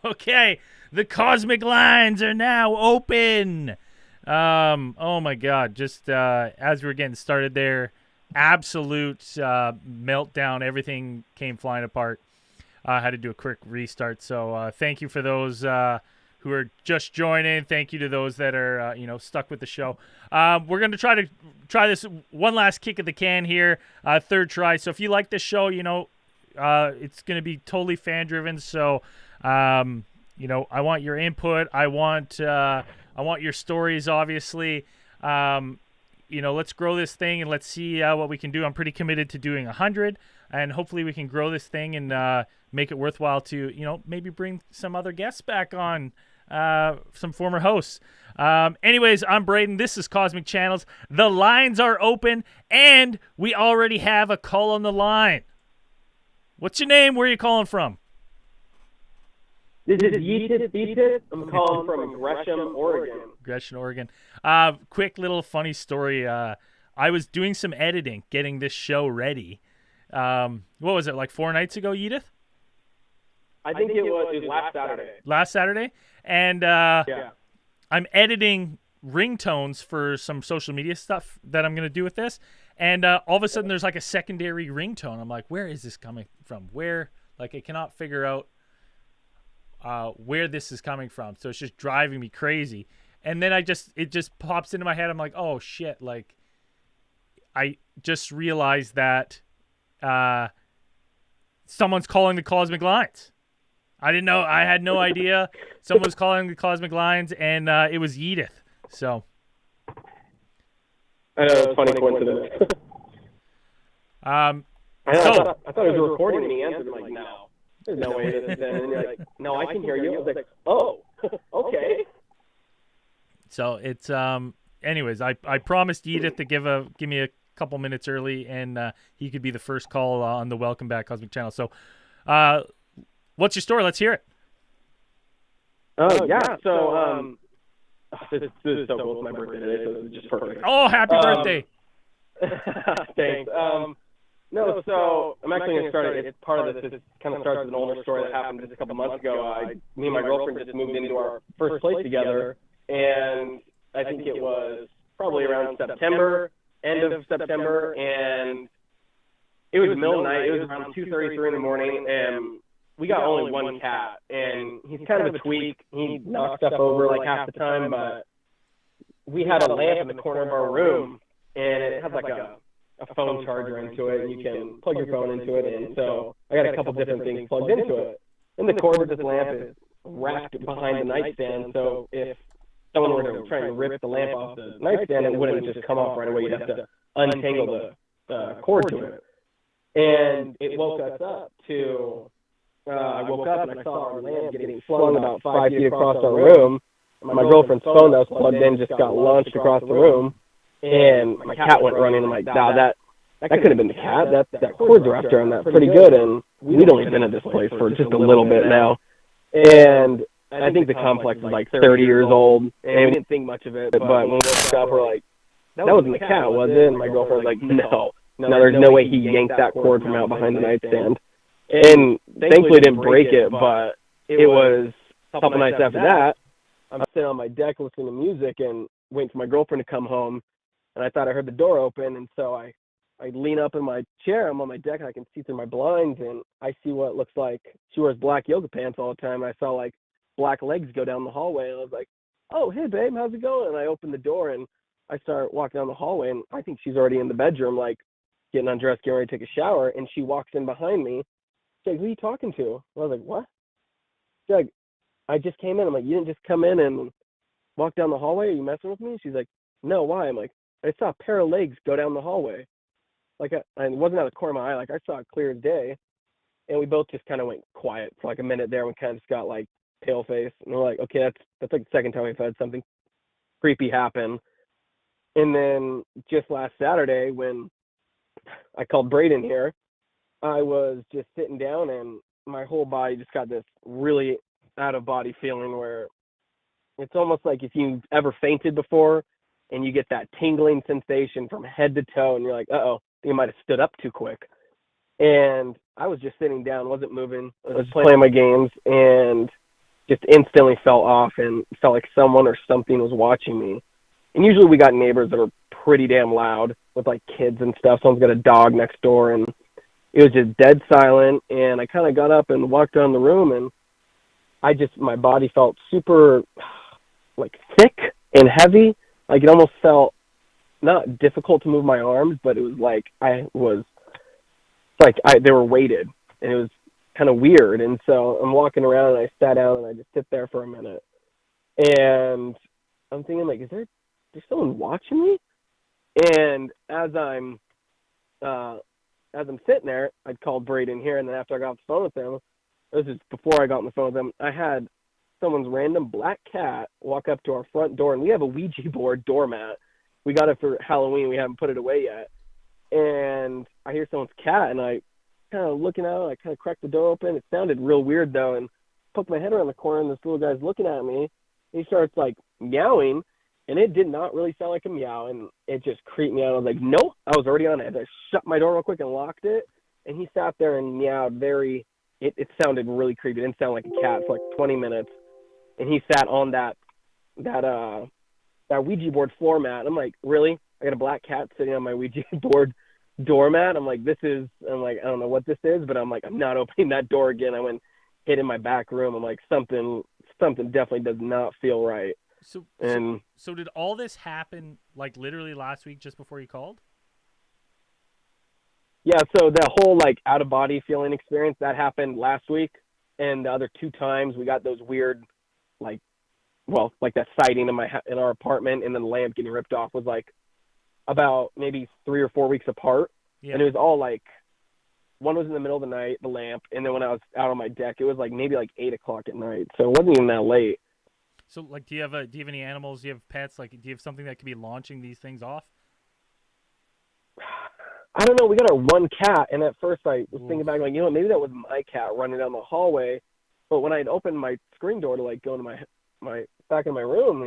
Okay, the cosmic lines are now open. Oh my God! Just as we were getting started there, absolute meltdown. Everything came flying apart. I had to do a quick restart. So thank you for those who are just joining. Thank you to those that are stuck with the show. We're going to try this one last kick of the can here, third try. So if you like this show, it's going to be totally fan driven. So I want your input. I want your stories, obviously. Let's grow this thing and let's see what we can do. I'm pretty committed to doing 100, and hopefully we can grow this thing and make it worthwhile to, maybe bring some other guests back on, some former hosts. Anyways, I'm Braden. This is Cosmic Channels. The lines are open, and we already have a call on the line. What's your name? Where are you calling from? This is Yeetus. I'm calling from Gresham, Oregon. Gresham, Oregon. Quick little funny story. I was doing some editing, getting this show ready. What was it, like 4 nights ago, Edith? I think it was last Saturday. Last Saturday? And yeah. I'm editing ringtones for some social media stuff that I'm going to do with this. And all of a sudden, there's like a secondary ringtone. I'm like, where is this coming from? I cannot figure out where this is coming from. So it's just driving me crazy. And then it just pops into my head. I'm like, oh shit. Like, I just realized that someone's calling the cosmic lines. I didn't know. I had no idea someone was calling the cosmic lines, and it was Edith. So I know, it's funny coincidence. I thought it was a recording, and he answered. I'm like, no, there's no way this is in. And you're like, no, I can hear you. I was like, oh, okay. So it's anyways, I promised Edith to give me a couple minutes early, and he could be the first call on the Welcome Back Cosmic Channel. So what's your story? Let's hear it. Yeah. So this is so cool. It's my birthday today, so it's just perfect. Oh, happy birthday! Thanks. No, so I'm actually going to start it. It's part of this. It kind of starts with an older story that happened just a couple months ago. Me and my girlfriend just moved into our first place together, and I think it was probably around September, end of September, and it was middle of the night. It was around 2:33 in the morning, and we got only one cat, and he's kind of a tweak. He knocks stuff over like half the time, but we had a lamp in the corner of our room, and it has like a phone charger into it, and you can plug your phone into it, and so I got a couple different things plugged into it. And the cord of this lamp is wrapped behind the nightstand, so if someone were to try and rip the lamp off the nightstand, it wouldn't just come off right away. You'd have to untangle the cord to it. And it woke us up to, I woke up and I saw our lamp getting flung about 5 feet across our room. My girlfriend's phone that was plugged in just got launched across the room. And my cat went running. I'm like, nah, that could have been the cat. That cord's wrapped around that pretty good. And we'd only been at this place for just a little bit now. And I think the complex is like 30 years old. And we didn't think much of it. But when we woke up, we're like, that wasn't the cat, was it? And my girlfriend was like, no, there's no way he yanked that cord from out behind the nightstand. And thankfully it didn't break it, but it was a couple nights after that. I'm sitting on my deck listening to music and waiting for my girlfriend to come home. And I thought I heard the door open, and so I lean up in my chair. I'm on my deck, and I can see through my blinds, and I see what looks like she wears black yoga pants all the time. I saw, like, black legs go down the hallway, and I was like, oh, hey, babe, how's it going? And I opened the door, and I start walking down the hallway, and I think she's already in the bedroom, like, getting undressed, getting ready to take a shower, and she walks in behind me. She's like, who are you talking to? I was like, what? She's like, I just came in. I'm like, you didn't just come in and walk down the hallway? Are you messing with me? She's like, no, why? I'm like, I saw a pair of legs go down the hallway. Like, and it wasn't out of the corner of my eye. Like, I saw it clear as day. And we both just kind of went quiet for like a minute there. We kind of just got like pale face. And we're like, okay, that's like the second time we've had something creepy happen. And then just last Saturday when I called Braden here, I was just sitting down and my whole body just got this really out of body feeling where it's almost like if you've ever fainted before, and you get that tingling sensation from head to toe, and you're like, uh-oh, you might have stood up too quick. And I was just sitting down, wasn't moving. I was just playing my games, and just instantly fell off and felt like someone or something was watching me. And usually we got neighbors that are pretty damn loud with like kids and stuff. Someone's got a dog next door, and it was just dead silent. And I kind of got up and walked around the room, and my body felt super like thick and heavy. Like it almost felt not difficult to move my arms, but it was like they were weighted, and it was kind of weird. And so I'm walking around, and I sat down, and I just sit there for a minute, and I'm thinking like, is there someone watching me? And as I'm sitting there, I'd called Braden here, and then after I got off the phone with him, this is before I got on the phone with him, I had someone's random black cat walk up to our front door, and we have a Ouija board doormat. We got it for Halloween. We haven't put it away yet. And I hear someone's cat, and I kind of looking out, I kind of cracked the door open. It sounded real weird, though, and poked my head around the corner, and this little guy's looking at me. He starts, like, meowing, and it did not really sound like a meow, and it just creeped me out. I was like, nope. I was already on it. I shut my door real quick and locked it, and he sat there and meowed it sounded really creepy. It didn't sound like a cat for, like, 20 minutes, and he sat on that Ouija board floor mat. I'm like, really? I got a black cat sitting on my Ouija board doormat. I'm like, I don't know what this is, but I'm like, I'm not opening that door again. I went hid in my back room. I'm like, something definitely does not feel right. So did all this happen like literally last week, just before you called? Yeah. So the whole like out of body feeling experience that happened last week, and the other 2 times we got those weird, like that sighting in our apartment, and then the lamp getting ripped off was like about maybe 3 or 4 weeks apart. Yeah. And it was all like, one was in the middle of the night, the lamp, and then when I was out on my deck, it was like maybe like 8 o'clock at night. So it wasn't even that late. So like, do you have any animals? Do you have pets? Like, do you have something that could be launching these things off? I don't know. We got our one cat, and at first I was thinking back, like, maybe that was my cat running down the hallway. But when I'd opened my screen door to like go into my back in my room,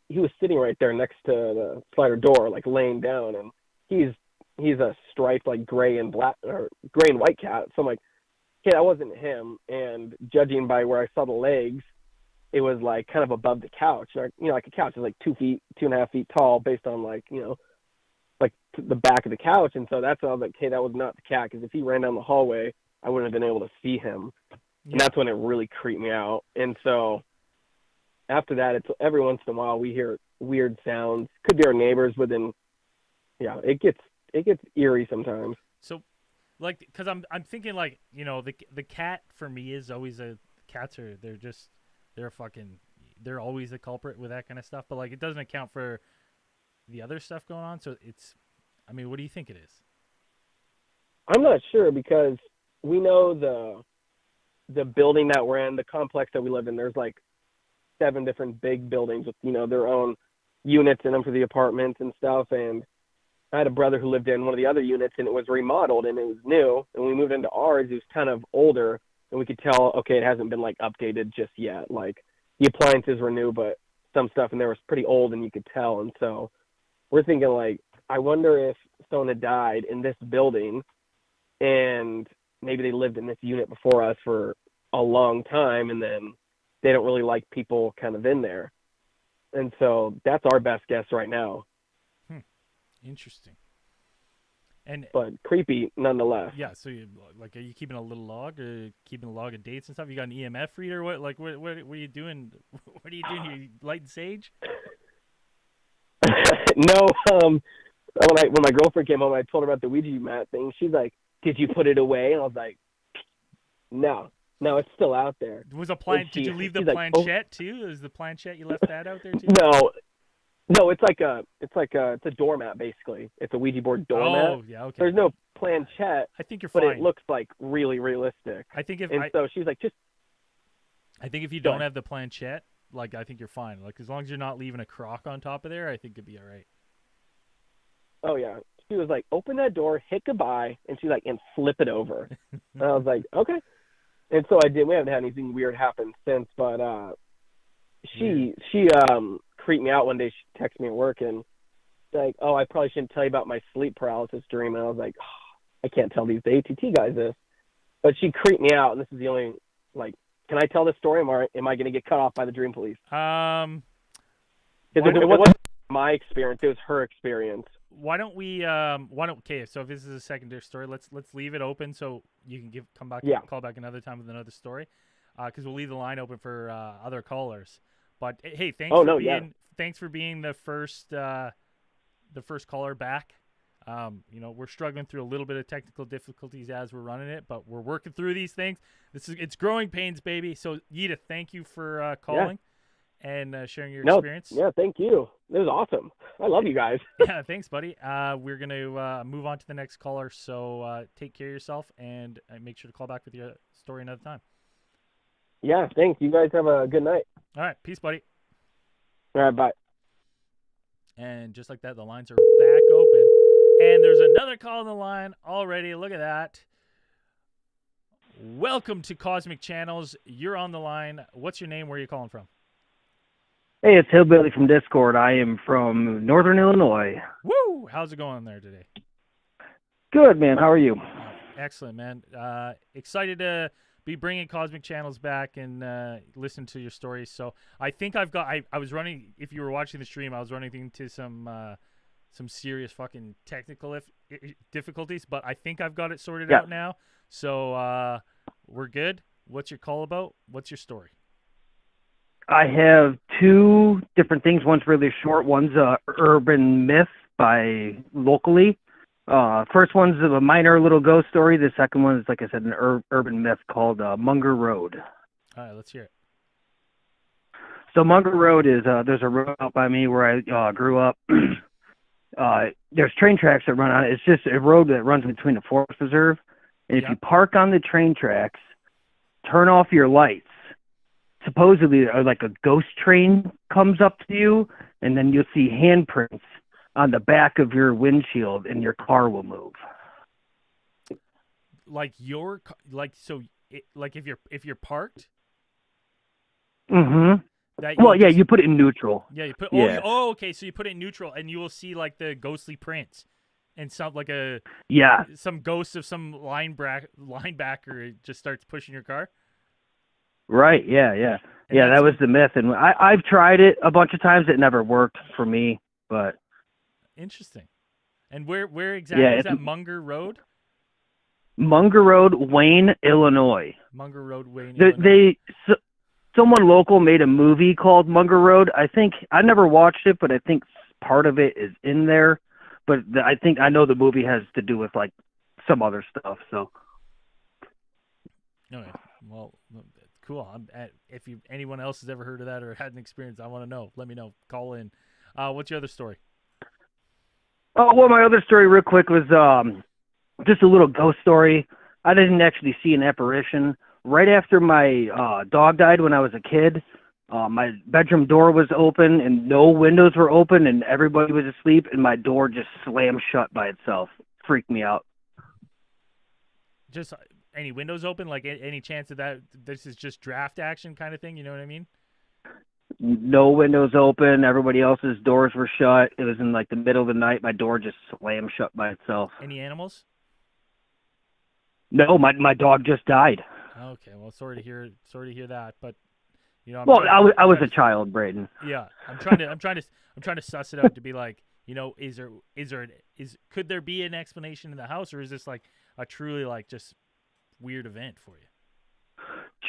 he was sitting right there next to the slider door, like laying down, and he's a striped like gray and white cat. So I'm like, okay, that wasn't him. And judging by where I saw the legs, it was like kind of above the couch. Like a couch is like 2 feet, 2.5 feet tall, based on like like the back of the couch. And so that's why I was like, okay, that was not the cat, because if he ran down the hallway, I wouldn't have been able to see him. Yeah. And that's when it really creeped me out. And so after that, it's every once in a while we hear weird sounds. Could be our neighbors, but then, yeah, it gets eerie sometimes. So, like, because I'm thinking like, the cat for me is always they're always a culprit with that kind of stuff. But like, it doesn't account for the other stuff going on. So what do you think it is? I'm not sure, because we know the building that we're in, the complex that we live in. There's like 7 different big buildings with their own units in them for the apartments and stuff. And I had a brother who lived in one of the other units, and it was remodeled and it was new. And when we moved into ours, it was kind of older, and we could tell, okay, it hasn't been like updated just yet. Like the appliances were new, but some stuff in there was pretty old, and you could tell. And so we're thinking like, I wonder if someone had died in this building, and maybe they lived in this unit before us for a long time, and then they don't really like people kind of in there. And so that's our best guess right now. Interesting. But creepy nonetheless. Yeah. So are you keeping a little log, or keeping a log of dates and stuff? You got an EMF reader? What? Like, what are you doing? What are you doing here? You lighting sage? No. When my girlfriend came home, I told her about the Ouija mat thing. She's like, "Did you put it away?" And I was like, "No, it's still out there." Did you leave the planchette too? Is the planchette, you left that out there too? No, it's a doormat basically. It's a Ouija board doormat. Oh, yeah, okay. There's no planchette. I think you're fine. But it fine. looks like really realistic. So she's like, I think if you don't have the planchette, like, I think you're fine. Like, as long as you're not leaving a crock on top of there, I think it'd be all right. Oh yeah. She was like, open that door, hit goodbye, and she's like, and flip it over. And I was like, okay. And so I did. We haven't had anything weird happen since, but she creeped me out one day. She texted me at work and like, oh, I probably shouldn't tell you about my sleep paralysis dream. And I was like, I can't tell the ATT guys this, but she creeped me out, and this is the only, like, can I tell this story, or am I going to get cut off by the dream police? Because it wasn't my experience, it was her experience. Why don't we? Okay, so if this is a secondary story, let's leave it open so you can come back, call back another time with another story, because we'll leave the line open for other callers. But hey, thanks for being the first caller back. We're struggling through a little bit of technical difficulties as we're running it, but we're working through these things. It's growing pains, baby. So Yida, thank you for calling and sharing your experience. Yeah, thank you. It was awesome. I love you guys. Yeah, thanks, buddy. We're going to move on to the next caller, so take care of yourself, and make sure to call back with your story another time. Yeah, thanks. You guys have a good night. All right, peace, buddy. All right, bye. And just like that, the lines are back open. And there's another call on the line already. Look at that. Welcome to Cosmic Channels. You're on the line. What's your name? Where are you calling from? Hey, it's Hillbilly from Discord. I am from Northern Illinois. Woo! How's it going there today? Good, man. How are you? Excellent, man. Excited to be bringing Cosmic Channels back and listen to your stories. So I think I've got. I was running. If you were watching the stream, I was running into some serious fucking technical difficulties, but I think I've got it sorted out now. So we're good. What's your call about? What's your story? I have two different things. One's really short. One's a urban myth by locally. First one's a minor little ghost story. The second one is, like I said, an urban myth called Munger Road. All right, let's hear it. So Munger Road is there's a road out by me where I grew up. There's train tracks that run on it. It's just a road that runs between a forest reserve. And if you park on the train tracks, turn off your lights, supposedly like a ghost train comes up to you, and then you'll see handprints on the back of your windshield, and your car will move. Like if you're parked. Mm-hmm. You put it in neutral. Yeah, you put. Okay. So you put it in neutral, and you will see like the ghostly prints, and some some ghost of some linebacker just starts pushing your car. Right. Yeah. That was the myth, and I've tried it a bunch of times. It never worked for me, but interesting. And where exactly is that? Munger Road. Munger Road, Wayne, Illinois. Munger Road, Wayne, Illinois. Someone local made a movie called Munger Road. I think I never watched it, but I think part of it is in there. But I know the movie has to do with like some other stuff. So. Okay. Well, cool. If anyone else has ever heard of that or had an experience, I want to know. Let me know. Call in. What's your other story? Oh, well, my other story real quick was just a little ghost story. I didn't actually see an apparition. Right after my dog died when I was a kid, my bedroom door was open and no windows were open and everybody was asleep and my door just slammed shut by itself. Freaked me out. Just any windows open? Like any chance of that this is just draft action kind of thing? You know what I mean? No windows open. Everybody else's doors were shut. It was in like the middle of the night. My door just slammed shut by itself. Any animals? No, my dog just died. Okay, well, sorry to hear that, but I was a child, Braden. Yeah, I'm trying to suss it out to be like, could there be an explanation in the house, or is this like a truly like just weird event for you?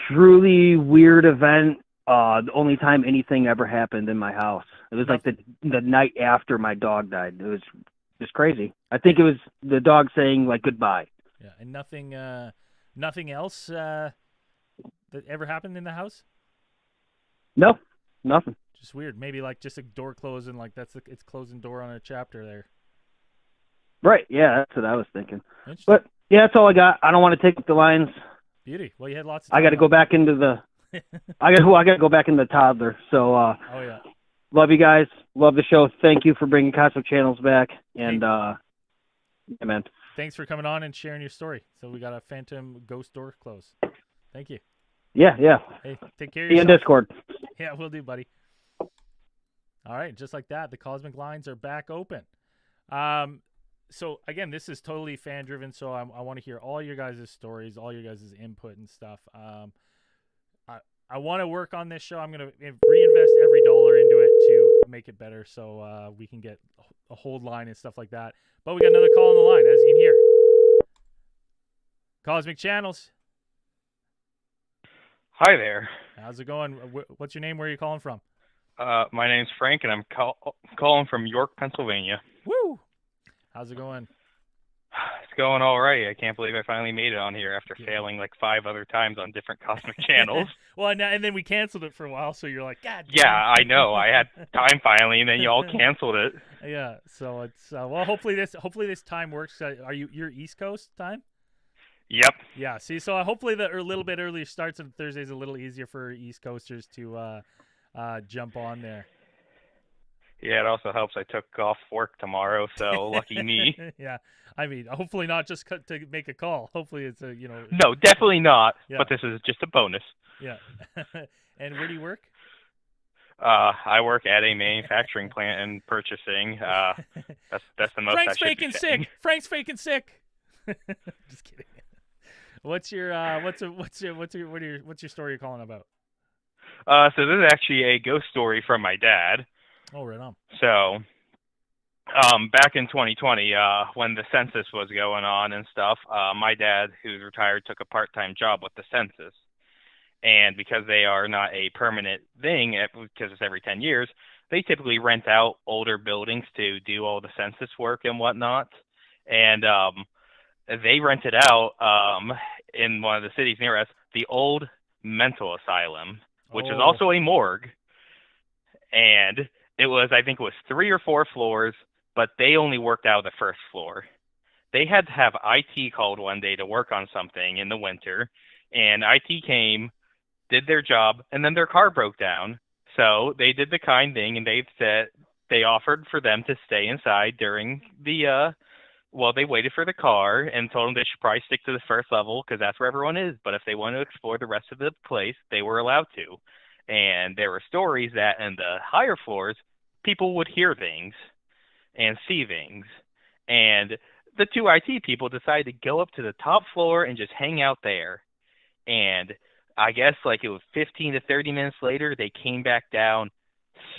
Truly weird event. The only time anything ever happened in my house. It was like the night after my dog died. It was just crazy. I think it was the dog saying like goodbye. Yeah, and nothing else that ever happened in the house? No, nothing. Just weird. Maybe like just a door closing, like it's closing door on a chapter there. Right. Yeah, that's what I was thinking. But yeah, that's all I got. I don't want to take up the lines. Beauty. Well, you had lots of time. I got to go back into the. I got to go back in the toddler. So. Oh yeah. Love you guys. Love the show. Thank you for bringing Cosmic Channels back. And yeah, man. Thanks for coming on and sharing your story. So we got a phantom ghost door close. Thank you. Yeah. Hey, take care of yourself. See you in Discord. Yeah, we'll do, buddy. All right, just like that, the cosmic lines are back open. so again, this is totally fan driven. So I want to hear all your guys' stories, all your guys' input and stuff. I want to work on this show. I'm going to reinvest every dollar into it to make it better, so we can get a hold line and stuff like that. But we got another call on the line, as you can hear. Cosmic Channels. Hi there. How's it going? What's your name? Where are you calling from? My name's Frank, and I'm calling from York, Pennsylvania. Woo! How's it going? It's going all right. I can't believe I finally made it on here after failing like 5 other times on different cosmic channels. Well, and then we canceled it for a while, so you're like, God. Yeah, I know. I had time finally, and then you all canceled it. Yeah. So it's well, hopefully this time works. You're East Coast time? Yep. Yeah. See, so hopefully the little bit earlier starts on Thursdays a little easier for East Coasters to jump on there. Yeah, it also helps I took off work tomorrow, so lucky me. Yeah. I mean, hopefully not just to make a call. Hopefully it's a, No, definitely not. Yeah. But this is just a bonus. Yeah. And where do you work? I work at a manufacturing plant and purchasing. That's the most Frank's I should be saying. sick. Frank's faking sick. Just kidding. What's your story you're calling about? So this is actually a ghost story from my dad. Oh, right on. So, back in 2020, when the census was going on and stuff, my dad, who's retired, took a part-time job with the census. And because they are not a permanent thing, because it's every 10 years, they typically rent out older buildings to do all the census work and whatnot. And they rented out, in one of the cities near us, the old mental asylum, which is also a morgue. And I think it was 3 or 4 floors, but they only worked out of the first floor. They had to have IT called one day to work on something in the winter, and IT came, did their job, and then their car broke down. So they did the kind thing, and they offered for them to stay inside during the they waited for the car and told them they should probably stick to the first level because that's where everyone is. But if they wanted to explore the rest of the place, they were allowed to. And there were stories that in the higher floors, people would hear things and see things. And the 2 IT people decided to go up to the top floor and just hang out there. And I guess like it was 15 to 30 minutes later, they came back down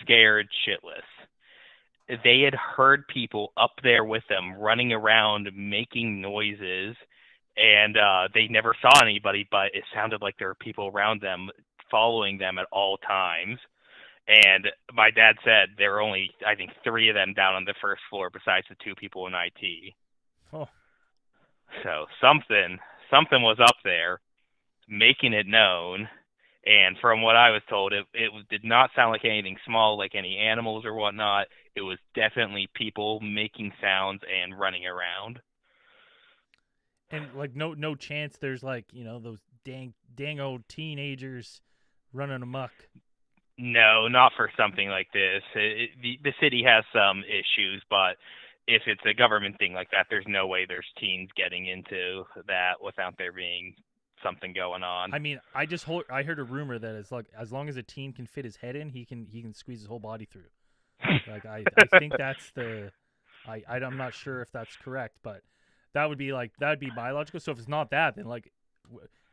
scared shitless. They had heard people up there with them running around making noises, and they never saw anybody, but it sounded like there were people around them following them at all times. And my dad said there were only, I think, 3 of them down on the first floor besides the 2 people in IT. Oh. So something was up there making it known. And from what I was told, it did not sound like anything small, like any animals or whatnot. It was definitely people making sounds and running around. And like no chance there's like, those dang old teenagers running amok. No, not for something like this. The city has some issues, but if it's a government thing like that, there's no way there's teens getting into that without there being something going on. I mean, I heard a rumor that it's like as long as a teen can fit his head in, he can squeeze his whole body through. Like I think that's I'm not sure if that's correct, but that would be biological. So if it's not that, then like,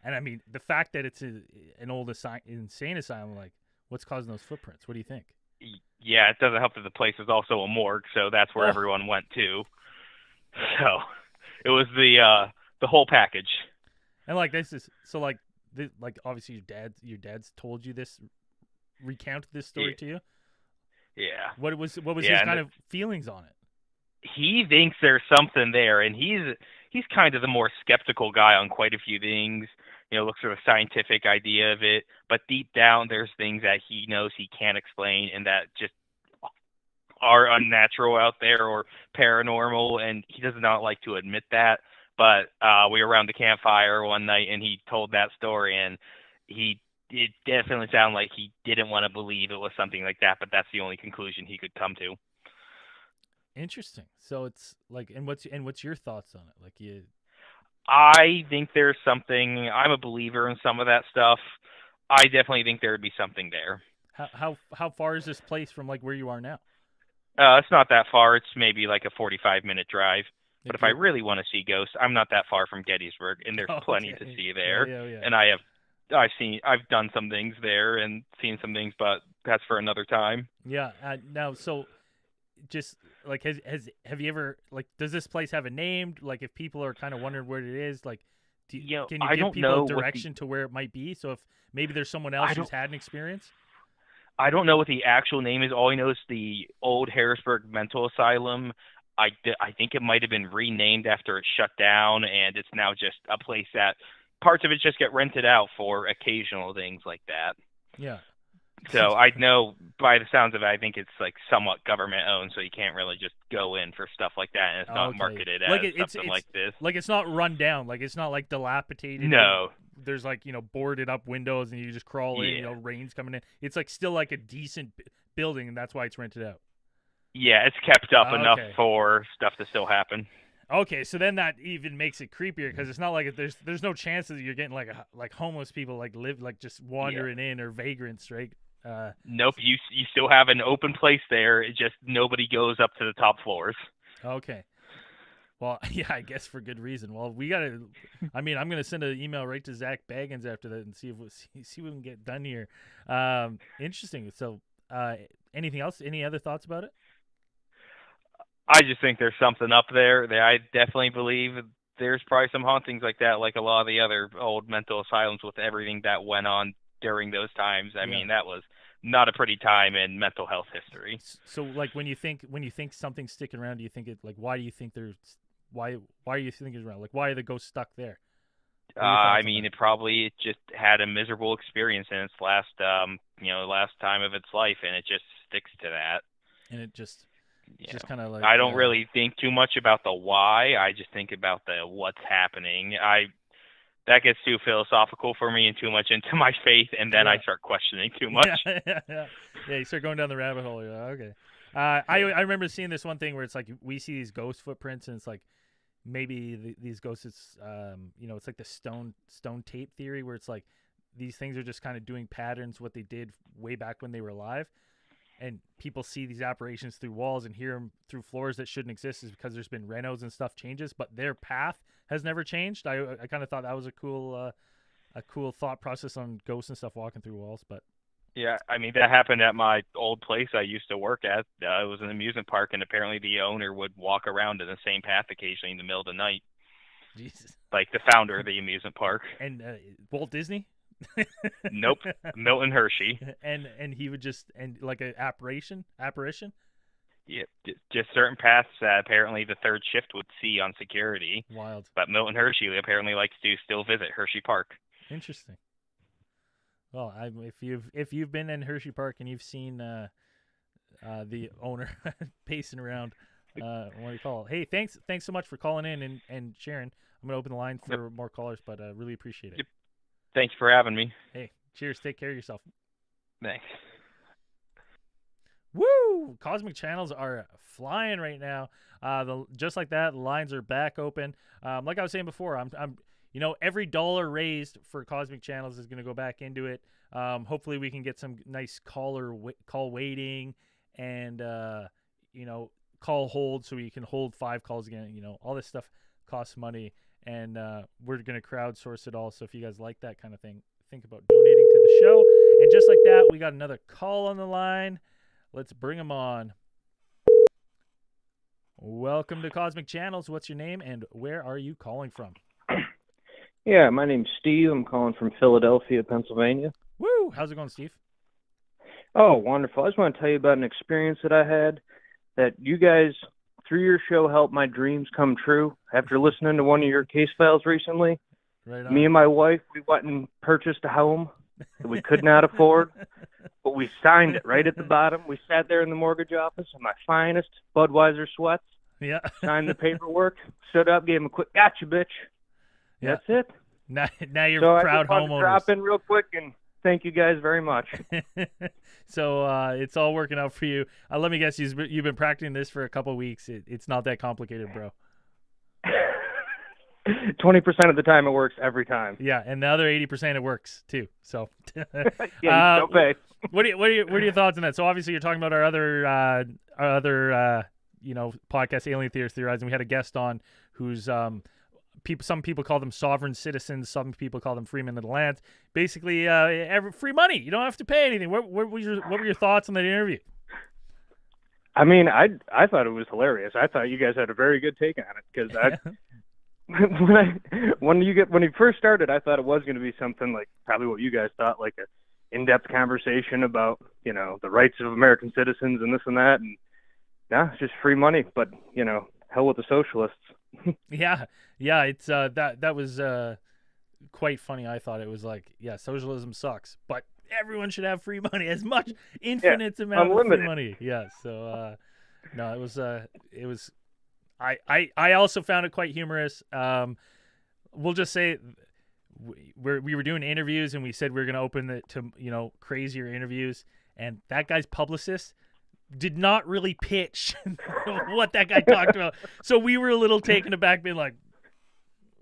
and I mean the fact that it's an old insane asylum, like what's causing those footprints? What do you think? Yeah, it doesn't help that the place is also a morgue, so that's where everyone went to. So it was the whole package. And like this is so like obviously your dad's told you this, recounted this story to you. Yeah. What was his kind of feelings on it? He thinks there's something there, and he's kind of the more skeptical guy on quite a few things. Looks for the scientific idea of it, but deep down there's things that he knows he can't explain and that just are unnatural out there or paranormal, and he does not like to admit that. But we were around the campfire one night, and he told that story, and it definitely sounded like he didn't want to believe it was something like that, but that's the only conclusion he could come to. Interesting. So it's like, and what's your thoughts on it? Like I think there's something. I'm a believer in some of that stuff. I definitely think there would be something there. How far is this place from like where you are now? It's not that far. It's maybe like a 45-minute drive. But if I really want to see ghosts, I'm not that far from Gettysburg, and there's plenty to see there. Yeah. And I've done some things there and seen some things, but that's for another time. Yeah. Now, so just like have you ever like does this place have a name? Like if people are kind of wondering where it is, like can you give people direction to where it might be? So if maybe there's someone else who's had an experience. I don't know what the actual name is. All I know is the old Harrisburg Mental Asylum. I think it might have been renamed after it shut down, and it's now just a place that parts of it just get rented out for occasional things like that. Yeah. So I know by the sounds of it, I think it's like somewhat government owned, so you can't really just go in for stuff like that, and it's not marketed as something like this. Like it's not run down, like it's not like dilapidated. No. There's like, boarded up windows and you just crawl in, rain's coming in. It's like still like a decent building, and that's why it's rented out. Yeah, it's kept up enough for stuff to still happen. Okay, so then that even makes it creepier because it's not like there's no chance that you're getting like homeless people like live like just wandering in or vagrants, right? Nope, you still have an open place there. It just nobody goes up to the top floors. Okay. Well, yeah, I guess for good reason. Well, we gotta. I mean, I'm gonna send an email right to Zach Baggins after that and see what we can get done here. Interesting. So, anything else? Any other thoughts about it? I just think there's something up there. I definitely believe there's probably some hauntings like that, like a lot of the other old mental asylums with everything that went on during those times. I mean, that was not a pretty time in mental health history. So, like, when you think something's sticking around, do you think it like why do you think there's why are you thinking it's around? Like, why are the ghosts stuck there? I mean, it just had a miserable experience in its last time of its life, and it just sticks to that. And it just kind of like I don't really think too much about the why. I just think about the what's happening. That gets too philosophical for me and too much into my faith, and then I start questioning too much. Yeah, you start going down the rabbit hole. You're like, okay. I remember seeing this one thing where it's like we see these ghost footprints, and it's like maybe these ghosts, it's like the stone tape theory where it's like these things are just kind of doing patterns what they did way back when they were alive. And people see these apparitions through walls and hear them through floors that shouldn't exist is because there's been renos and stuff changes, but their path has never changed. I kind of thought that was a cool thought process on ghosts and stuff walking through walls. But yeah, I mean, that happened at my old place I used to work at. It was an amusement park, and apparently the owner would walk around in the same path occasionally in the middle of the night. Jesus. Like the founder of the amusement park. And Walt Disney? Nope, Milton Hershey. And he would just like an apparition. Yeah, just certain paths that apparently the third shift would see on security. Wild. But Milton Hershey apparently likes to still visit Hershey Park. Interesting. Well, if you've been in Hershey Park and you've seen the owner pacing around, what do you call it? Hey, thanks so much for calling in and sharing. I'm gonna open the line for more callers, but really appreciate it. Yep. Thanks for having me. Hey, cheers. Take care of yourself. Thanks. Woo! Cosmic channels are flying right now. Just like that, the lines are back open. Like I was saying before, I'm every dollar raised for Cosmic channels is going to go back into it. Hopefully we can get some nice call waiting and call hold so we can hold 5 calls again. All this stuff costs money. And we're going to crowdsource it all. So if you guys like that kind of thing, think about donating to the show. And just like that, we got another call on the line. Let's bring them on. Welcome to Cosmic Channels. What's your name and where are you calling from? Yeah, my name's Steve. I'm calling from Philadelphia, Pennsylvania. Woo! How's it going, Steve? Oh, wonderful. I just want to tell you about an experience that I had that you guys, through your show, helped my dreams come true. After listening to one of your case files recently, right on. Me and my wife, we went and purchased a home that we could not afford, but we signed it right at the bottom. We sat there in the mortgage office in my finest Budweiser sweats. Yeah. Signed the paperwork, stood up, gave him a quick "gotcha, bitch." Yeah. That's it. Now you're so proud I just wanted homeowners. To drop in real quick and thank you guys very much. So it's all working out for you. Let me guess, you've been practicing this for a couple of weeks. It's not that complicated, bro. 20% of the time it works every time. Yeah, and the other 80% it works too. So yeah, you don't pay. What are your thoughts on that? So obviously you're talking about our other podcast Alien Theories Theorizing. We had a guest on who's some people call them sovereign citizens, some people call them freemen of the land. Basically, free money. You don't have to pay anything. What were your thoughts on that interview? I mean, I thought it was hilarious. I thought you guys had a very good take on it because when you first started, I thought it was going to be something like probably what you guys thought, like a in-depth conversation about the rights of American citizens and this and that, and it's just free money. But hell with the socialists. Yeah, it's that was quite funny. I thought it was like, socialism sucks, but everyone should have free money, as much infinite amount unlimited. of free money. Yeah, so no, it was I also found it quite humorous. We'll just say we were doing interviews and we said we were going to open it to crazier interviews, and that guy's publicist did not really pitch what that guy talked about. So we were a little taken aback, being like,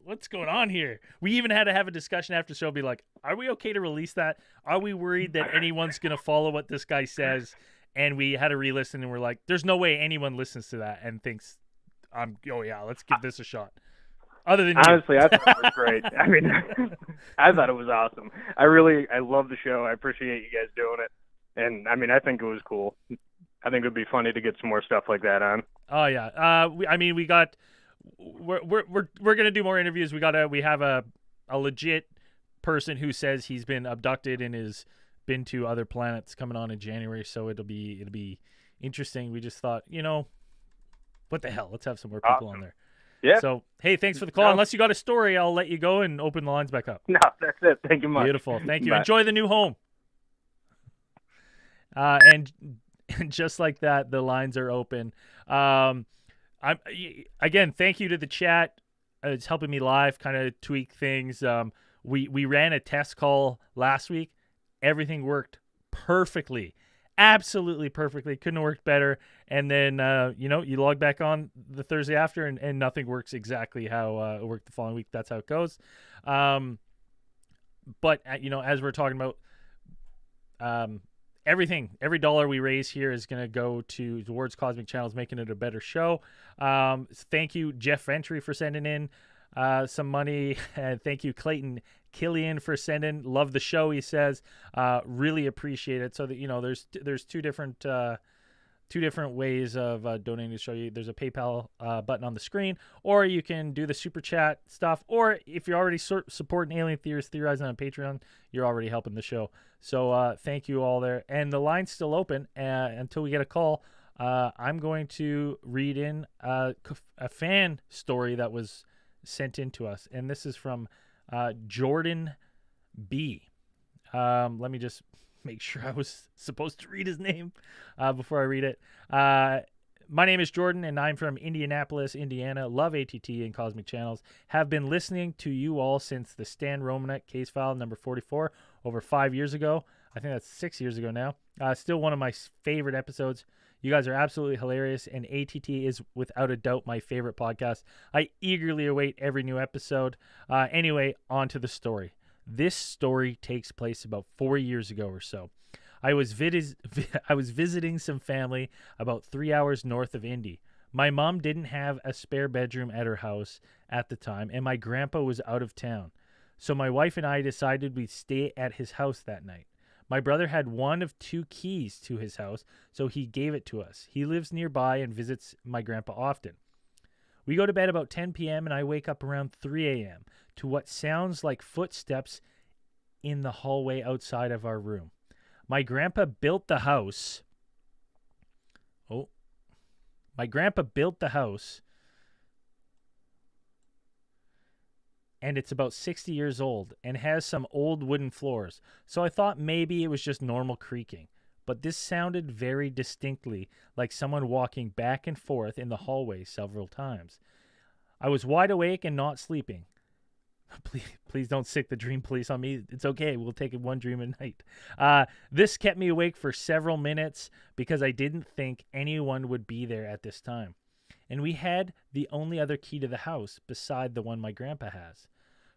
what's going on here? We even had to have a discussion after the show, be like, are we okay to release that? Are we worried that anyone's going to follow what this guy says? And we had to re-listen, and we're like, there's no way anyone listens to that and thinks, let's give this a shot. Other than honestly, I thought it was great. I mean, I thought it was awesome. I love the show. I appreciate you guys doing it. And I mean, I think it was cool. I think it would be funny to get some more stuff like that on. Oh yeah. We're gonna do more interviews. We have a legit person who says he's been abducted and has been to other planets coming on in January. So it'll be interesting. We just thought, what the hell? Let's have some more people on there. Yeah. So hey, thanks for the call. Unless you got a story, I'll let you go and open the lines back up. No, that's it. Thank you much. Beautiful. Thank you. Bye. Enjoy the new home. And just like that, the lines are open. Again, thank you to the chat. It's helping me live kind of tweak things. We ran a test call last week. Everything worked perfectly. Absolutely perfectly. Couldn't have worked better. And then, you log back on the Thursday after and nothing works exactly how it worked the following week. That's how it goes. But, as we're talking about, every dollar we raise here is going to go towards Cosmic Channels, making it a better show. Thank you, Jeff Ventry, for sending in some money. And thank you, Clayton Killian, for sending. Love the show, he says. Really appreciate it. So that there's two different ways of donating to show you. There's a PayPal button on the screen, or you can do the super chat stuff. Or if you're already supporting Alien Theories Theorizing on Patreon, you're already helping the show. So thank you all there. And the line's still open until we get a call. I'm going to read in a fan story that was sent in to us, and this is from Jordan B. Let me just make sure I was supposed to read his name before I read it. My name is Jordan, and I'm from Indianapolis, Indiana. Love ATT and Cosmic Channels. Have been listening to you all since the Stan Romanek case file number 44 over 5 years ago. I think that's 6 years ago now. Still one of my favorite episodes. You guys are absolutely hilarious, and ATT is without a doubt my favorite podcast. I eagerly await every new episode. Anyway, on to the story. This story takes place about 4 years ago or so. I was visiting some family about 3 hours north of Indy. My mom didn't have a spare bedroom at her house at the time, and my grandpa was out of town. So my wife and I decided we'd stay at his house that night. My brother had one of two keys to his house, so he gave it to us. He lives nearby and visits my grandpa often. We go to bed about 10 p.m., and I wake up around 3 a.m. to what sounds like footsteps in the hallway outside of our room. My grandpa built the house. And it's about 60 years old and has some old wooden floors. So I thought maybe it was just normal creaking. But this sounded very distinctly like someone walking back and forth in the hallway several times. I was wide awake and not sleeping. Please don't sick the dream police on me. It's okay. We'll take it one dream a night. This kept me awake for several minutes because I didn't think anyone would be there at this time. And we had the only other key to the house beside the one my grandpa has.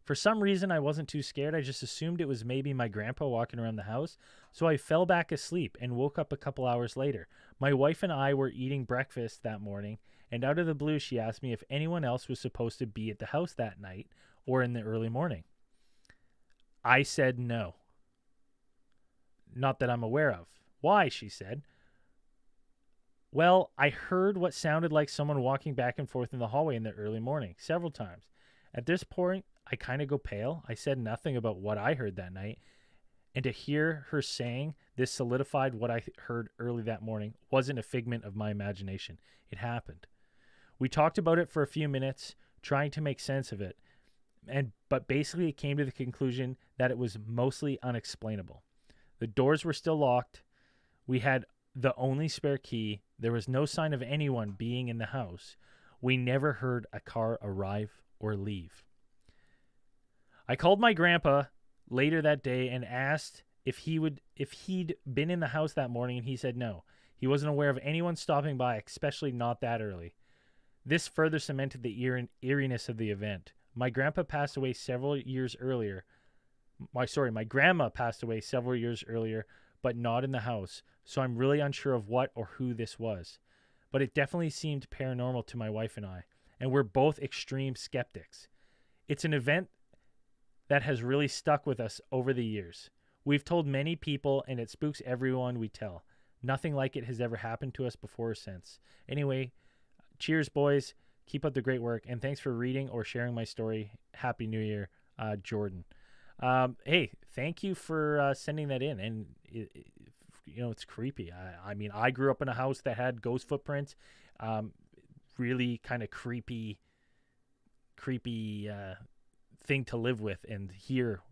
For some reason, I wasn't too scared. I just assumed it was maybe my grandpa walking around the house. So I fell back asleep and woke up a couple hours later. My wife and I were eating breakfast that morning, and out of the blue, she asked me if anyone else was supposed to be at the house that night or in the early morning. I said no. Not that I'm aware of. Why, she said. Well, I heard what sounded like someone walking back and forth in the hallway in the early morning several times. At this point, I kind of go pale. I said nothing about what I heard that night. And to hear her saying this solidified what I heard early that morning wasn't a figment of my imagination. It happened. We talked about it for a few minutes, trying to make sense of it. But basically it came to the conclusion that it was mostly unexplainable. The doors were still locked. We had the only spare key. There was no sign of anyone being in the house. We never heard a car arrive or leave. I called my grandpa later that day and asked if he'd been in the house that morning, and he said no. He wasn't aware of anyone stopping by, especially not that early. This further cemented the eeriness of the event. My grandpa passed away several years earlier. My grandma passed away several years earlier, but not in the house. So I'm really unsure of what or who this was. But it definitely seemed paranormal to my wife and I, and we're both extreme skeptics. It's an event that has really stuck with us over the years. We've told many people, and it spooks everyone we tell. Nothing like it has ever happened to us before or since. Anyway, cheers, boys. Keep up the great work, and thanks for reading or sharing my story. Happy New Year, Jordan. Hey, thank you for sending that in, and it's creepy. I mean, I grew up in a house that had ghost footprints, really kind of creepy thing to live with and hear,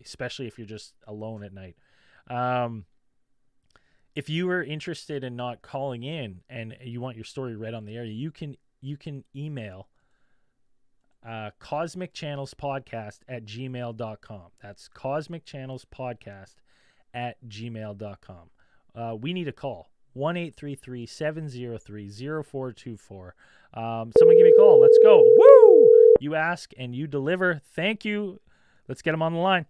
especially if you're just alone at night. If you are interested in not calling in and you want your story read on the air, you can email cosmicchannelspodcast@gmail.com. That's cosmicchannelspodcast@gmail.com. We need a call. 1-833-703-0424. Someone give me a call. Let's go. Woo! You ask and you deliver. Thank you. Let's get them on the line.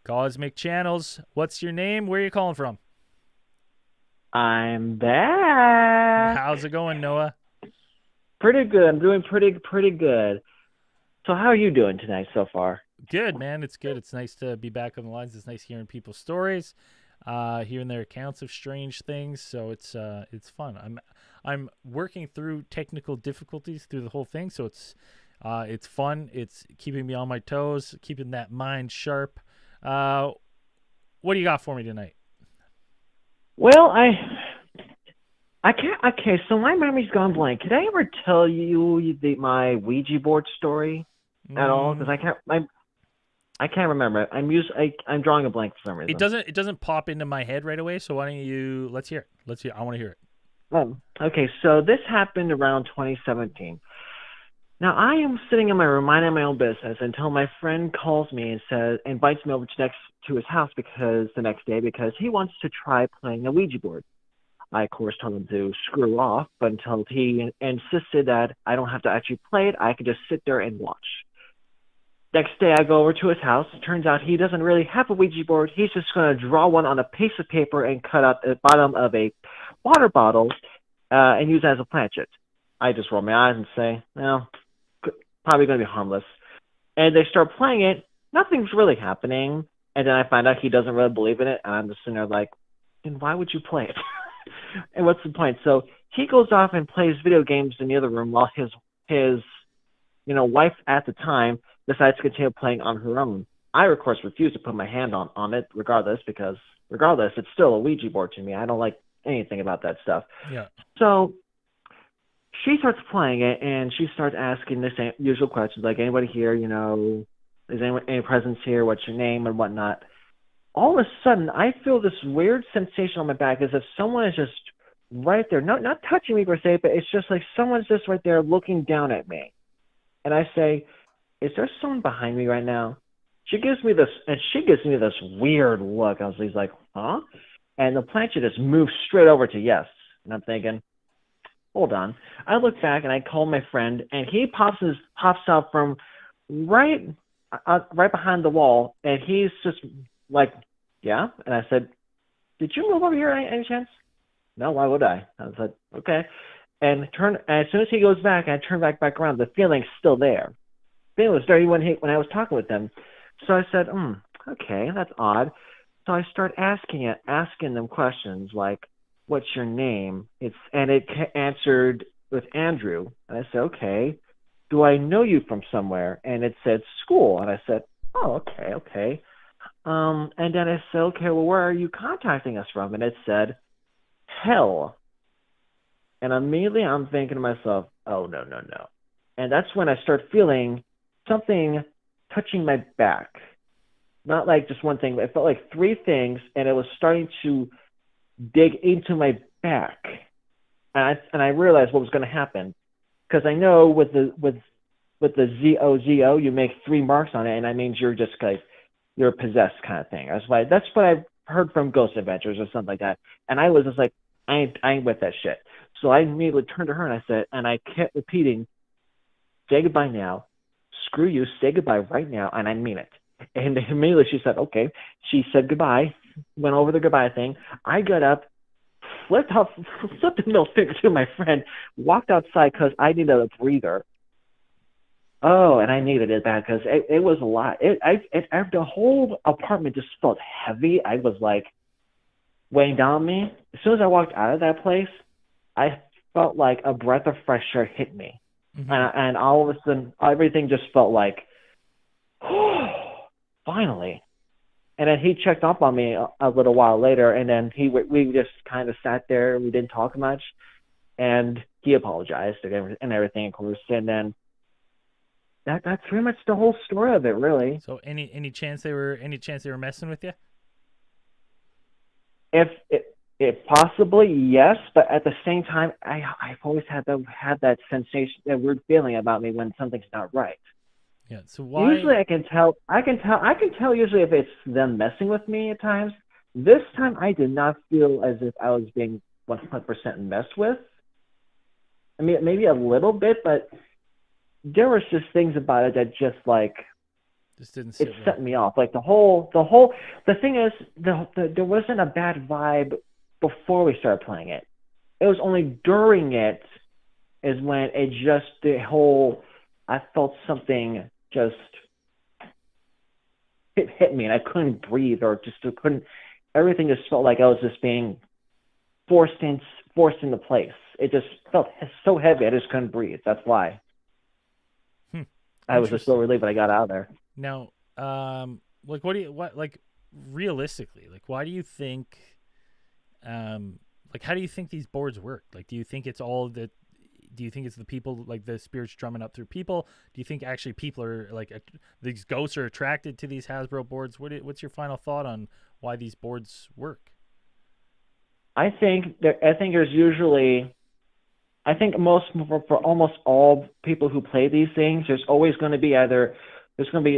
Cosmic Channels. What's your name? Where are you calling from? I'm back. How's it going, Noah? Pretty good. I'm doing pretty good. So how are you doing tonight so far? Good, man. It's good. It's nice to be back on the lines. It's nice hearing people's stories, hearing their accounts of strange things. So it's fun. I'm working through technical difficulties through the whole thing. So it's fun. It's keeping me on my toes, keeping that mind sharp. What do you got for me tonight? Well, I can't. Okay, so my memory's gone blank. Could I ever tell you my Ouija board story at all? Because I can't remember. I'm drawing a blank for some reason. It doesn't pop into my head right away. So why don't let's hear it. I want to hear it. Okay, so this happened around 2017. Now I am sitting in my room minding my own business until my friend calls me and invites me over to his house the next day because he wants to try playing a Ouija board. I, of course, told him to screw off, but until he insisted that I don't have to actually play it, I could just sit there and watch. Next day, I go over to his house. It turns out he doesn't really have a Ouija board. He's just going to draw one on a piece of paper and cut out the bottom of a water bottle and use it as a planchet. I just roll my eyes and say, well, probably going to be harmless. And they start playing it. Nothing's really happening. And then I find out he doesn't really believe in it. And I'm just sitting there like, then why would you play it? And what's the point? So he goes off and plays video games in the other room while his wife at the time decides to continue playing on her own. I, of course, refuse to put my hand on it regardless, because it's still a Ouija board to me. I don't like anything about that stuff. Yeah. So she starts playing it, and she starts asking the same usual questions, like, anybody here, is any presence here, what's your name, and whatnot. All of a sudden, I feel this weird sensation on my back as if someone is just right there, not touching me per se, but it's just like someone's just right there looking down at me. And I say, is there someone behind me right now? She gives me this weird look. I was like, huh? And the planchet just moves straight over to yes. And I'm thinking, hold on. I look back and I call my friend, and he pops out from right right behind the wall, and he's just like, yeah. And I said, did you move over here any chance? No, why would I? I said, okay. And as soon as he goes back, I turn back around. The feeling's still there. The feeling was there when I was talking with him. So I said, okay, that's odd. So I start asking them questions like, what's your name? It answered with Andrew. And I said, okay. Do I know you from somewhere? And it said school. And I said, oh, okay. And then I said, okay, well, where are you contacting us from? And it said, hell. And immediately I'm thinking to myself, oh, no. And that's when I start feeling something touching my back. Not like just one thing, but it felt like three things, and it was starting to dig into my back. And I realized what was going to happen. Because I know with the ZOZO, you make 3 marks on it, and that means you're just like, you're possessed kind of thing. That's what I've heard from Ghost Adventures or something like that. And I was just like, I ain't with that shit. So I immediately turned to her and I said, and I kept repeating, say goodbye now. Screw you, say goodbye right now, and I mean it. And immediately she said, okay. She said goodbye, went over the goodbye thing. I got up, flipped the middle finger to my friend, walked outside because I needed a breather. Oh, and I needed it bad because it was a lot. The whole apartment just felt heavy. I was like weighing down on me. As soon as I walked out of that place, I felt like a breath of fresh air hit me. Mm-hmm. And all of a sudden, everything just felt like, oh, finally. And then he checked up on me a little while later, and then we just kind of sat there. We didn't talk much, and he apologized and everything, of course. And then that's pretty much the whole story of it, really. So any chance they were messing with you? If possibly, yes, but at the same time, I've always had that sensation, that weird feeling about me when something's not right. Yeah. So why? Usually, I can tell usually if it's them messing with me at times. This time, I did not feel as if I was being 100% messed with. I mean, maybe a little bit, but there was just things about it that just like didn't it set me off. Like the thing is, there wasn't a bad vibe before we started playing it. It was only during it is when it just I felt something just hit me, and I couldn't breathe, or just couldn't. Everything just felt like I was just being forced into place. It just felt so heavy, I just couldn't breathe. That's why. I was just so relieved when I got out of there. Now, realistically, like, why do you think, how do you think these boards work? Like, do you think it's the people, like the spirits drumming up through people? Do you think actually people are like, these ghosts are attracted to these Hasbro boards? What's your final thought on why these boards work? I think there's usually, for almost all people who play these things, there's always going to be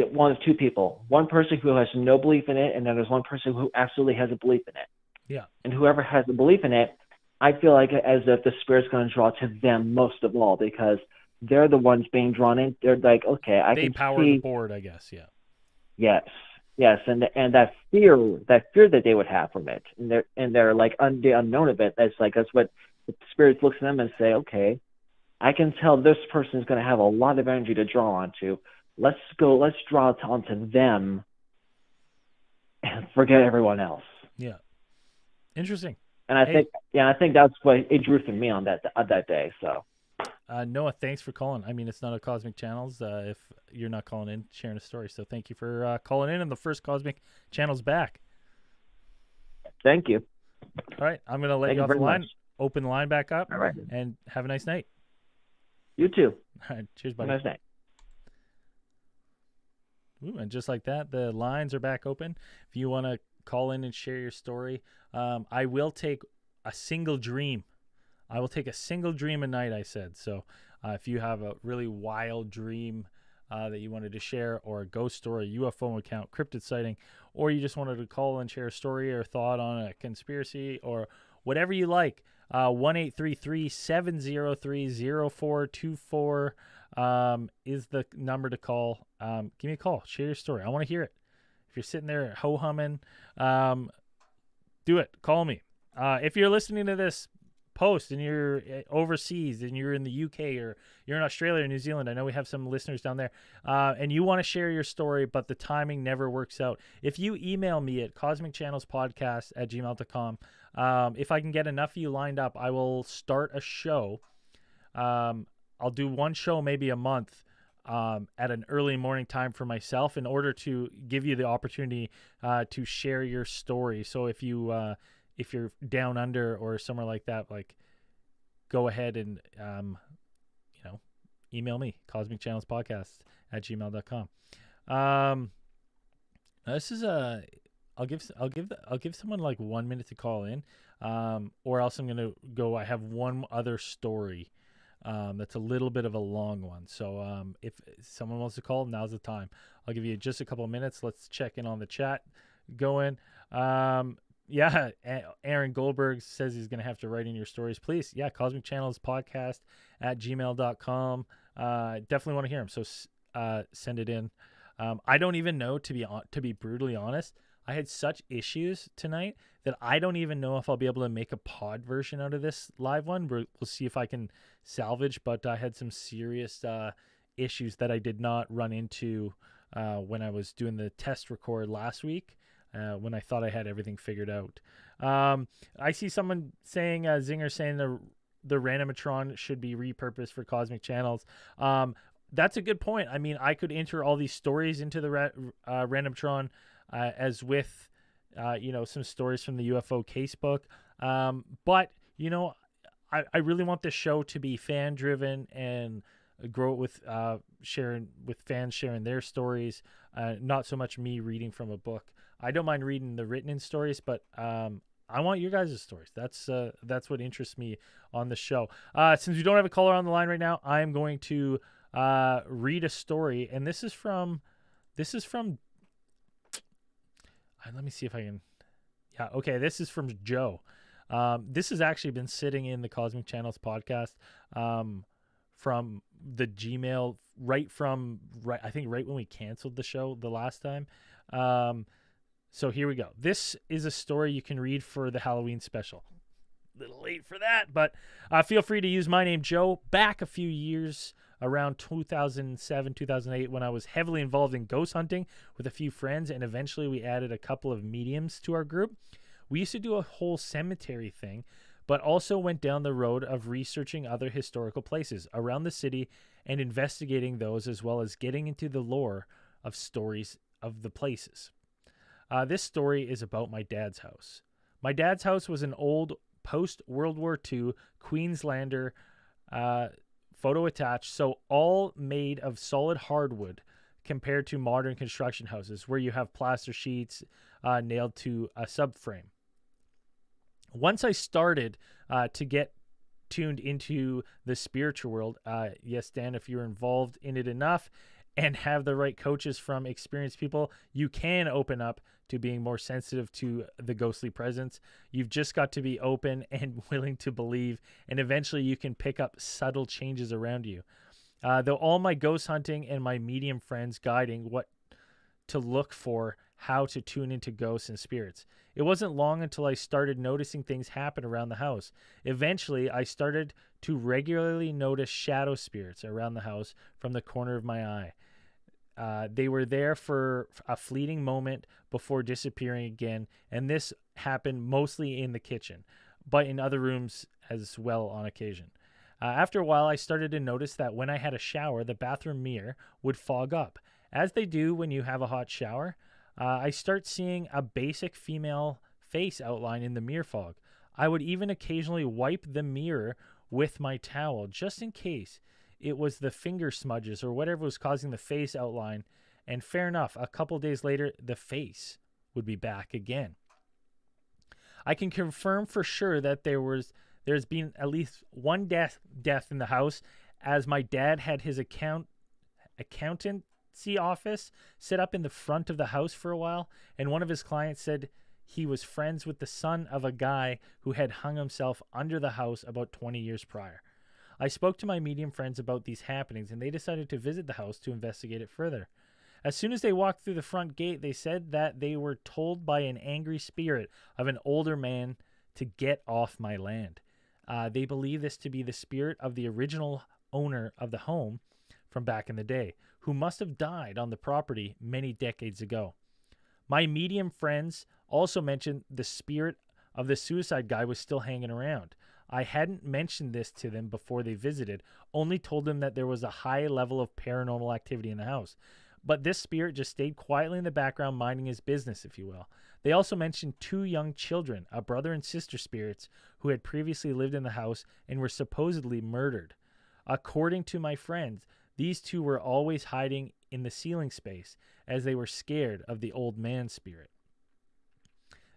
one of two people. One person who has no belief in it, and then there's one person who absolutely has a belief in it. Yeah. And whoever has a belief in it, I feel like as if the spirit's going to draw to them most of all, because they're the ones being drawn in. They're like, okay, they power the board, I guess. Yeah. Yes, and that fear that they would have from it, and they're like the unknown of it. That's what the spirit looks at them and say, okay, I can tell this person is going to have a lot of energy to draw onto. Let's draw onto them and forget everyone else. Yeah. Interesting. And I think that's what it drew from me on that day. So, Noah, thanks for calling. I mean, it's not a Cosmic Channels if you're not calling in, sharing a story. So thank you for calling in, and the first Cosmic Channel's back. Thank you. All right, I'm going to let you off the line. Open the line back up. All right. And have a nice night. You too. All right, cheers, buddy. Have a nice night. Ooh, and just like that, the lines are back open. If you want to call in and share your story, I will take a single dream. I will take a single dream a night, I said. So if you have a really wild dream that you wanted to share, or a ghost story, UFO account, cryptid sighting, or you just wanted to call and share a story or thought on a conspiracy or whatever you like. 1-833-703-0424 is the number to call. Give me a call. Share your story. I want to hear it. If you're sitting there ho-humming, do it. Call me. If you're listening to this post and you're overseas and you're in the UK or you're in Australia or New Zealand, I know we have some listeners down there, and you want to share your story, but the timing never works out. If you email me at cosmicchannelspodcast@gmail.com, if I can get enough of you lined up, I will start a show. I'll do one show maybe a month at an early morning time for myself in order to give you the opportunity to share your story. So if you're down under or somewhere like that, like, go ahead and email me, cosmicchannelspodcast@gmail.com. This is I'll give someone like 1 minute to call in, or else I'm gonna go. I have one other story that's a little bit of a long one. So if someone wants to call, now's the time. I'll give you just a couple of minutes. Let's check in on the chat going. Yeah, Aaron Goldberg says he's going to have to write in your stories. Please, yeah, Cosmic Channels Podcast @gmail.com. Definitely want to hear them, so send it in. I don't even know, to be brutally honest. I had such issues tonight that I don't even know if I'll be able to make a pod version out of this live one. We'll see if I can salvage, but I had some serious issues that I did not run into when I was doing the test record last week. When I thought I had everything figured out. I see someone saying, Zinger saying the randomatron should be repurposed for Cosmic Channels. That's a good point. I mean, I could enter all these stories into the randomatron as with, some stories from the UFO casebook. But, I really want this show to be fan-driven and grow with fans sharing their stories, not so much me reading from a book. I don't mind reading the written in stories, but I want your guys' stories. That's what interests me on the show. Since we don't have a caller on the line right now, I am going to read a story, and this is from. Let me see if I can. Yeah, okay. This is from Joe. This has actually been sitting in the Cosmic Channels podcast from the Gmail right when we canceled the show the last time. So here we go. This is a story you can read for the Halloween special. A little late for that, but feel free to use my name, Joe. Back a few years, around 2007, 2008, when I was heavily involved in ghost hunting with a few friends, and eventually we added a couple of mediums to our group. We used to do a whole cemetery thing, but also went down the road of researching other historical places around the city and investigating those, as well as getting into the lore of stories of the places. This story is about my dad's house. My dad's house was an old post-World War II Queenslander, photo attached, so all made of solid hardwood compared to modern construction houses where you have plaster sheets nailed to a subframe. Once I started to get tuned into the spiritual world, yes, Dan, if you're involved in it enough and have the right coaches from experienced people, you can open up to being more sensitive to the ghostly presence. You've just got to be open and willing to believe, and eventually you can pick up subtle changes around you. Though all my ghost hunting and my medium friends guiding what to look for, how to tune into ghosts and spirits, it wasn't long until I started noticing things happen around the house. Eventually, I started to regularly notice shadow spirits around the house from the corner of my eye. They were there for a fleeting moment before disappearing again, and this happened mostly in the kitchen, but in other rooms as well on occasion. After a while, I started to notice that when I had a shower, the bathroom mirror would fog up, as they do when you have a hot shower. I start seeing a basic female face outline in the mirror fog. I would even occasionally wipe the mirror with my towel, just in case it was the finger smudges or whatever was causing the face outline. And fair enough, a couple days later, the face would be back again. I can confirm for sure that there's been at least one death in the house, as my dad had his accountancy office set up in the front of the house for a while, and one of his clients said he was friends with the son of a guy who had hung himself under the house about 20 years prior. I spoke to my medium friends about these happenings, and they decided to visit the house to investigate it further. As soon as they walked through the front gate, they said that they were told by an angry spirit of an older man to get off my land. They believe this to be the spirit of the original owner of the home from back in the day, who must have died on the property many decades ago. My medium friends also mentioned the spirit of the suicide guy was still hanging around. I hadn't mentioned this to them before they visited, only told them that there was a high level of paranormal activity in the house. But this spirit just stayed quietly in the background, minding his business, if you will. They also mentioned 2 young children, a brother and sister spirits, who had previously lived in the house and were supposedly murdered. According to my friends, these 2 were always hiding in the ceiling space, as they were scared of the old man spirit.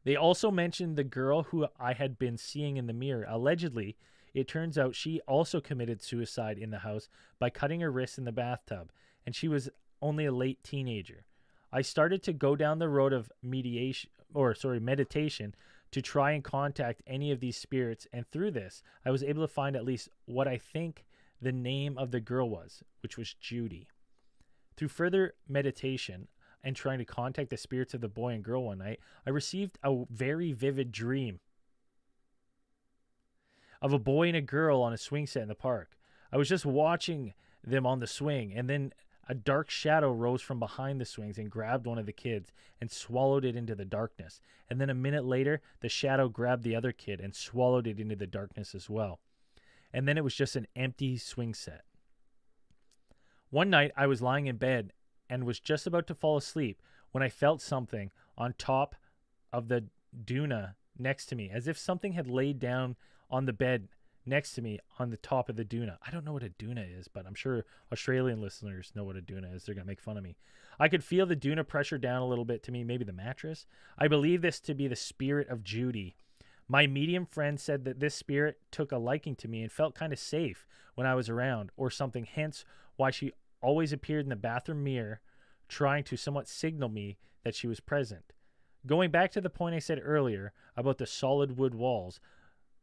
They also mentioned the girl who I had been seeing in the mirror. Allegedly, it turns out she also committed suicide in the house by cutting her wrists in the bathtub, and she was only a late teenager. I started to go down the road of meditation to try and contact any of these spirits, and through this, I was able to find at least what I think the name of the girl was, which was Judy. Through further meditation and trying to contact the spirits of the boy and girl one night, I received a very vivid dream of a boy and a girl on a swing set in the park. I was just watching them on the swing, and then a dark shadow rose from behind the swings and grabbed one of the kids and swallowed it into the darkness. And then a minute later, the shadow grabbed the other kid and swallowed it into the darkness as well. And then it was just an empty swing set. One night, I was lying in bed and was just about to fall asleep when I felt something on top of the duna next to me, as if something had laid down on the bed next to me on the top of the duna. I don't know what a duna is, but I'm sure Australian listeners know what a duna is. They're going to make fun of me. I could feel the duna pressure down a little bit to me, maybe the mattress. I believe this to be the spirit of Judy. My medium friend said that this spirit took a liking to me and felt kind of safe when I was around or something, hence why she always appeared in the bathroom mirror trying to somewhat signal me that she was present. Going back to the point I said earlier about the solid wood walls,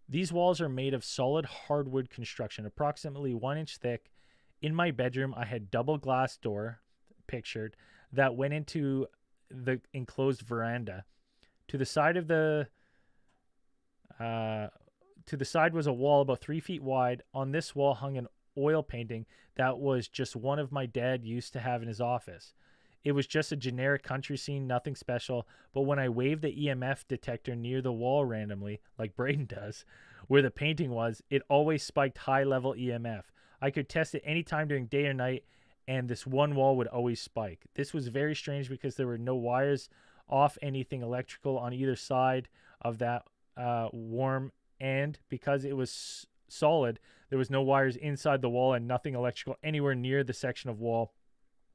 these walls are made of solid hardwood construction, approximately 1 inch thick. In my bedroom, I had double glass door pictured that went into the enclosed veranda. To the side was a wall about 3 feet wide. On this wall hung an oil painting that was just one of my dad used to have in his office. It was just a generic country scene, nothing special, but when I waved the EMF detector near the wall randomly, like Braden does, where the painting was, it always spiked high-level EMF. I could test it any time during day or night, and this one wall would always spike. This was very strange because there were no wires off anything electrical on either side of that warm, and because it was solid, there was no wires inside the wall and nothing electrical anywhere near the section of wall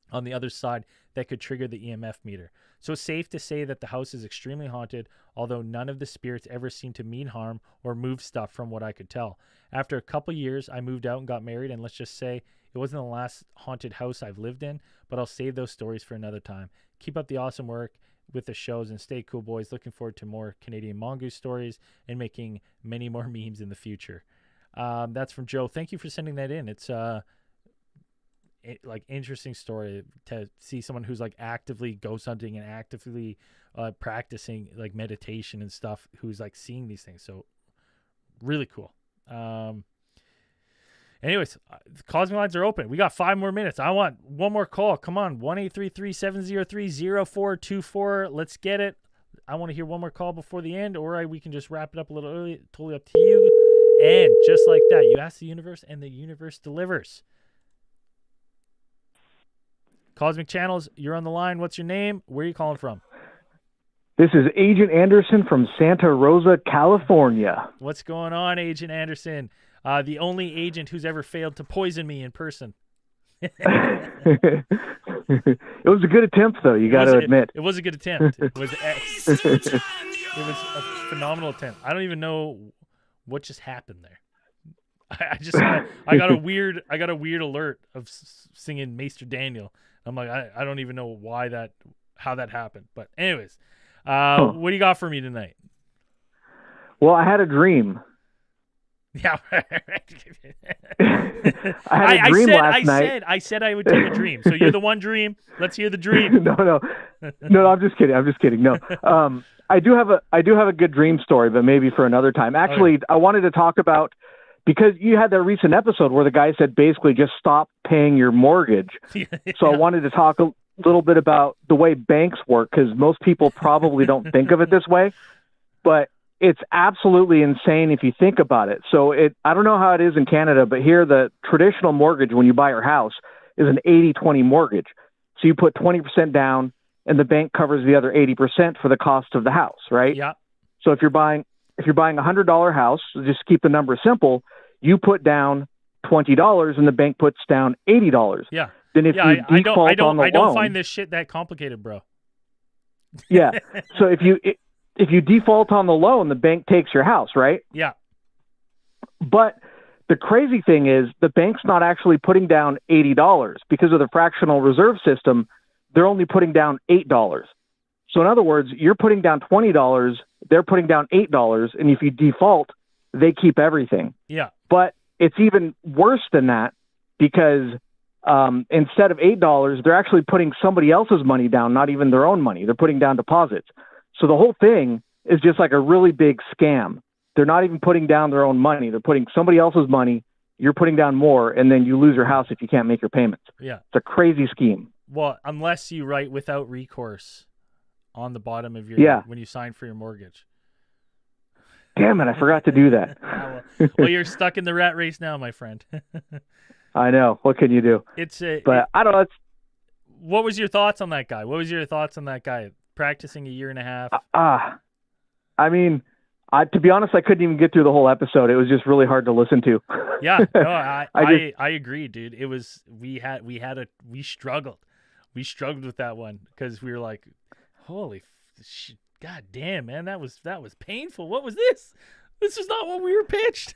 on the other side that could trigger the EMF meter. So it's safe to say that the house is extremely haunted, although none of the spirits ever seemed to mean harm or move stuff from what I could tell. After a couple years, I moved out and got married, and let's just say it wasn't the last haunted house I've lived in, but I'll save those stories for another time. Keep up the awesome work with the shows and stay cool, boys. Looking forward to more Canadian mongoose stories and making many more memes in the future. That's from Joe. Thank you for sending that in. It's interesting story to see someone who's like actively ghost hunting and actively practicing like meditation and stuff, who's like seeing these things. So really cool. Anyways, the Cosmic lines are open. We got 5 more minutes. I want one more call. Come on, 1-833-703-0424. Let's get it. I want to hear one more call before the end, or we can just wrap it up a little early. Totally up to you. And just like that, you ask the universe, and the universe delivers. Cosmic Channels, you're on the line. What's your name? Where are you calling from? This is Agent Anderson from Santa Rosa, California. What's going on, Agent Anderson? The only agent who's ever failed to poison me in person. It was a good attempt, though, you got to admit. It was a good attempt. It was a phenomenal attempt. I don't even know what just happened there. I got a weird alert of singing Maester Daniel. I'm like, I don't even know how that happened. But anyways, What do you got for me tonight? Well, I had a dream. Yeah. I had a dream last night. I said I would take a dream. So you're the one dream. Let's hear the dream. No, I'm just kidding. No. I do have a good dream story, but maybe for another time. Actually, I wanted to talk about, because you had that recent episode where the guy said basically just stop paying your mortgage. So I wanted to talk a little bit about the way banks work, because most people probably don't think of it this way, but it's absolutely insane if you think about it. So I don't know how it is in Canada, but here the traditional mortgage when you buy your house is an 80-20 mortgage. So you put 20% down and the bank covers the other 80% for the cost of the house, right? Yeah. So if you're buying a $100 house, just keep the number simple, you put down $20 and the bank puts down $80. Yeah. Then if you default on the loan, I don't find this shit that complicated, bro. Yeah. So if you default on the loan, the bank takes your house, right? Yeah. But the crazy thing is the bank's not actually putting down $80 because of the fractional reserve system. They're only putting down $8. So in other words, you're putting down $20, they're putting down $8, and if you default, they keep everything. Yeah. But it's even worse than that, because instead of $8, they're actually putting somebody else's money down, not even their own money. They're putting down deposits. So the whole thing is just like a really big scam. They're not even putting down their own money. They're putting somebody else's money. You're putting down more, and then you lose your house if you can't make your payments. Yeah. It's a crazy scheme. Well, unless you write without recourse on the bottom of your when you sign for your mortgage. Damn it, I forgot to do that. Well, you're stuck in the rat race now, my friend. I know. What can you do? I don't know. What was your thoughts on that guy? Practicing a year and a half. I mean, to be honest, I couldn't even get through the whole episode. It was just really hard to listen to. Yeah, no, I agree, dude. It was we struggled. We struggled with that one because we were like, holy god damn, man, that was painful. What was this? This is not what we were pitched.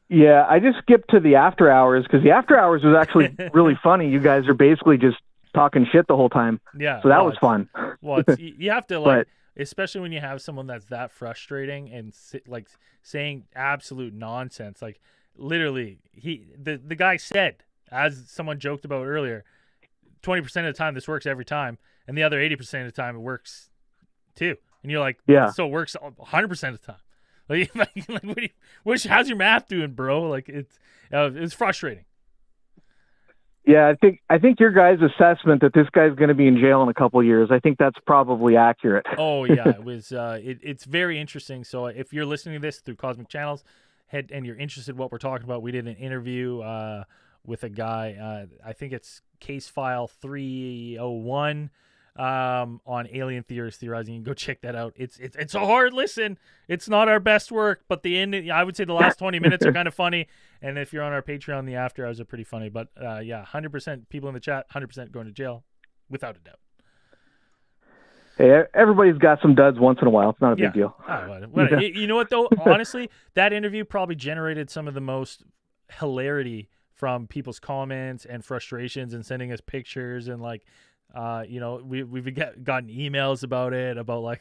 Yeah, I just skipped to the after hours because the after hours was actually really funny. You guys are basically just talking shit the whole time. Yeah. So that was fun. Well, you have to especially when you have someone that's that frustrating and like saying absolute nonsense. Like literally, the guy said, as someone joked about earlier, 20% of the time this works every time, and the other 80% of the time it works too. And you're like, yeah, so it works 100% of the time. Like how's your math doing, bro? Like it's frustrating. Yeah, I think your guys' assessment that this guy's going to be in jail in a couple of years, I think that's probably accurate. Oh yeah, it was. It's very interesting. So if you're listening to this through Cosmic Channels, and you're interested in what we're talking about, we did an interview with a guy. I think it's case file 301 on alien theorists theorizing. You can go check that out. It's a hard listen. It's not our best work, but the end. I would say the last 20 minutes are kind of funny. And if you're on our Patreon, the after hours are pretty funny. But 100% people in the chat, 100% going to jail, without a doubt. Hey, everybody's got some duds once in a while. It's not a big deal. You know what, though? Honestly, that interview probably generated some of the most hilarity from people's comments and frustrations and sending us pictures and like, we've gotten emails about it, about like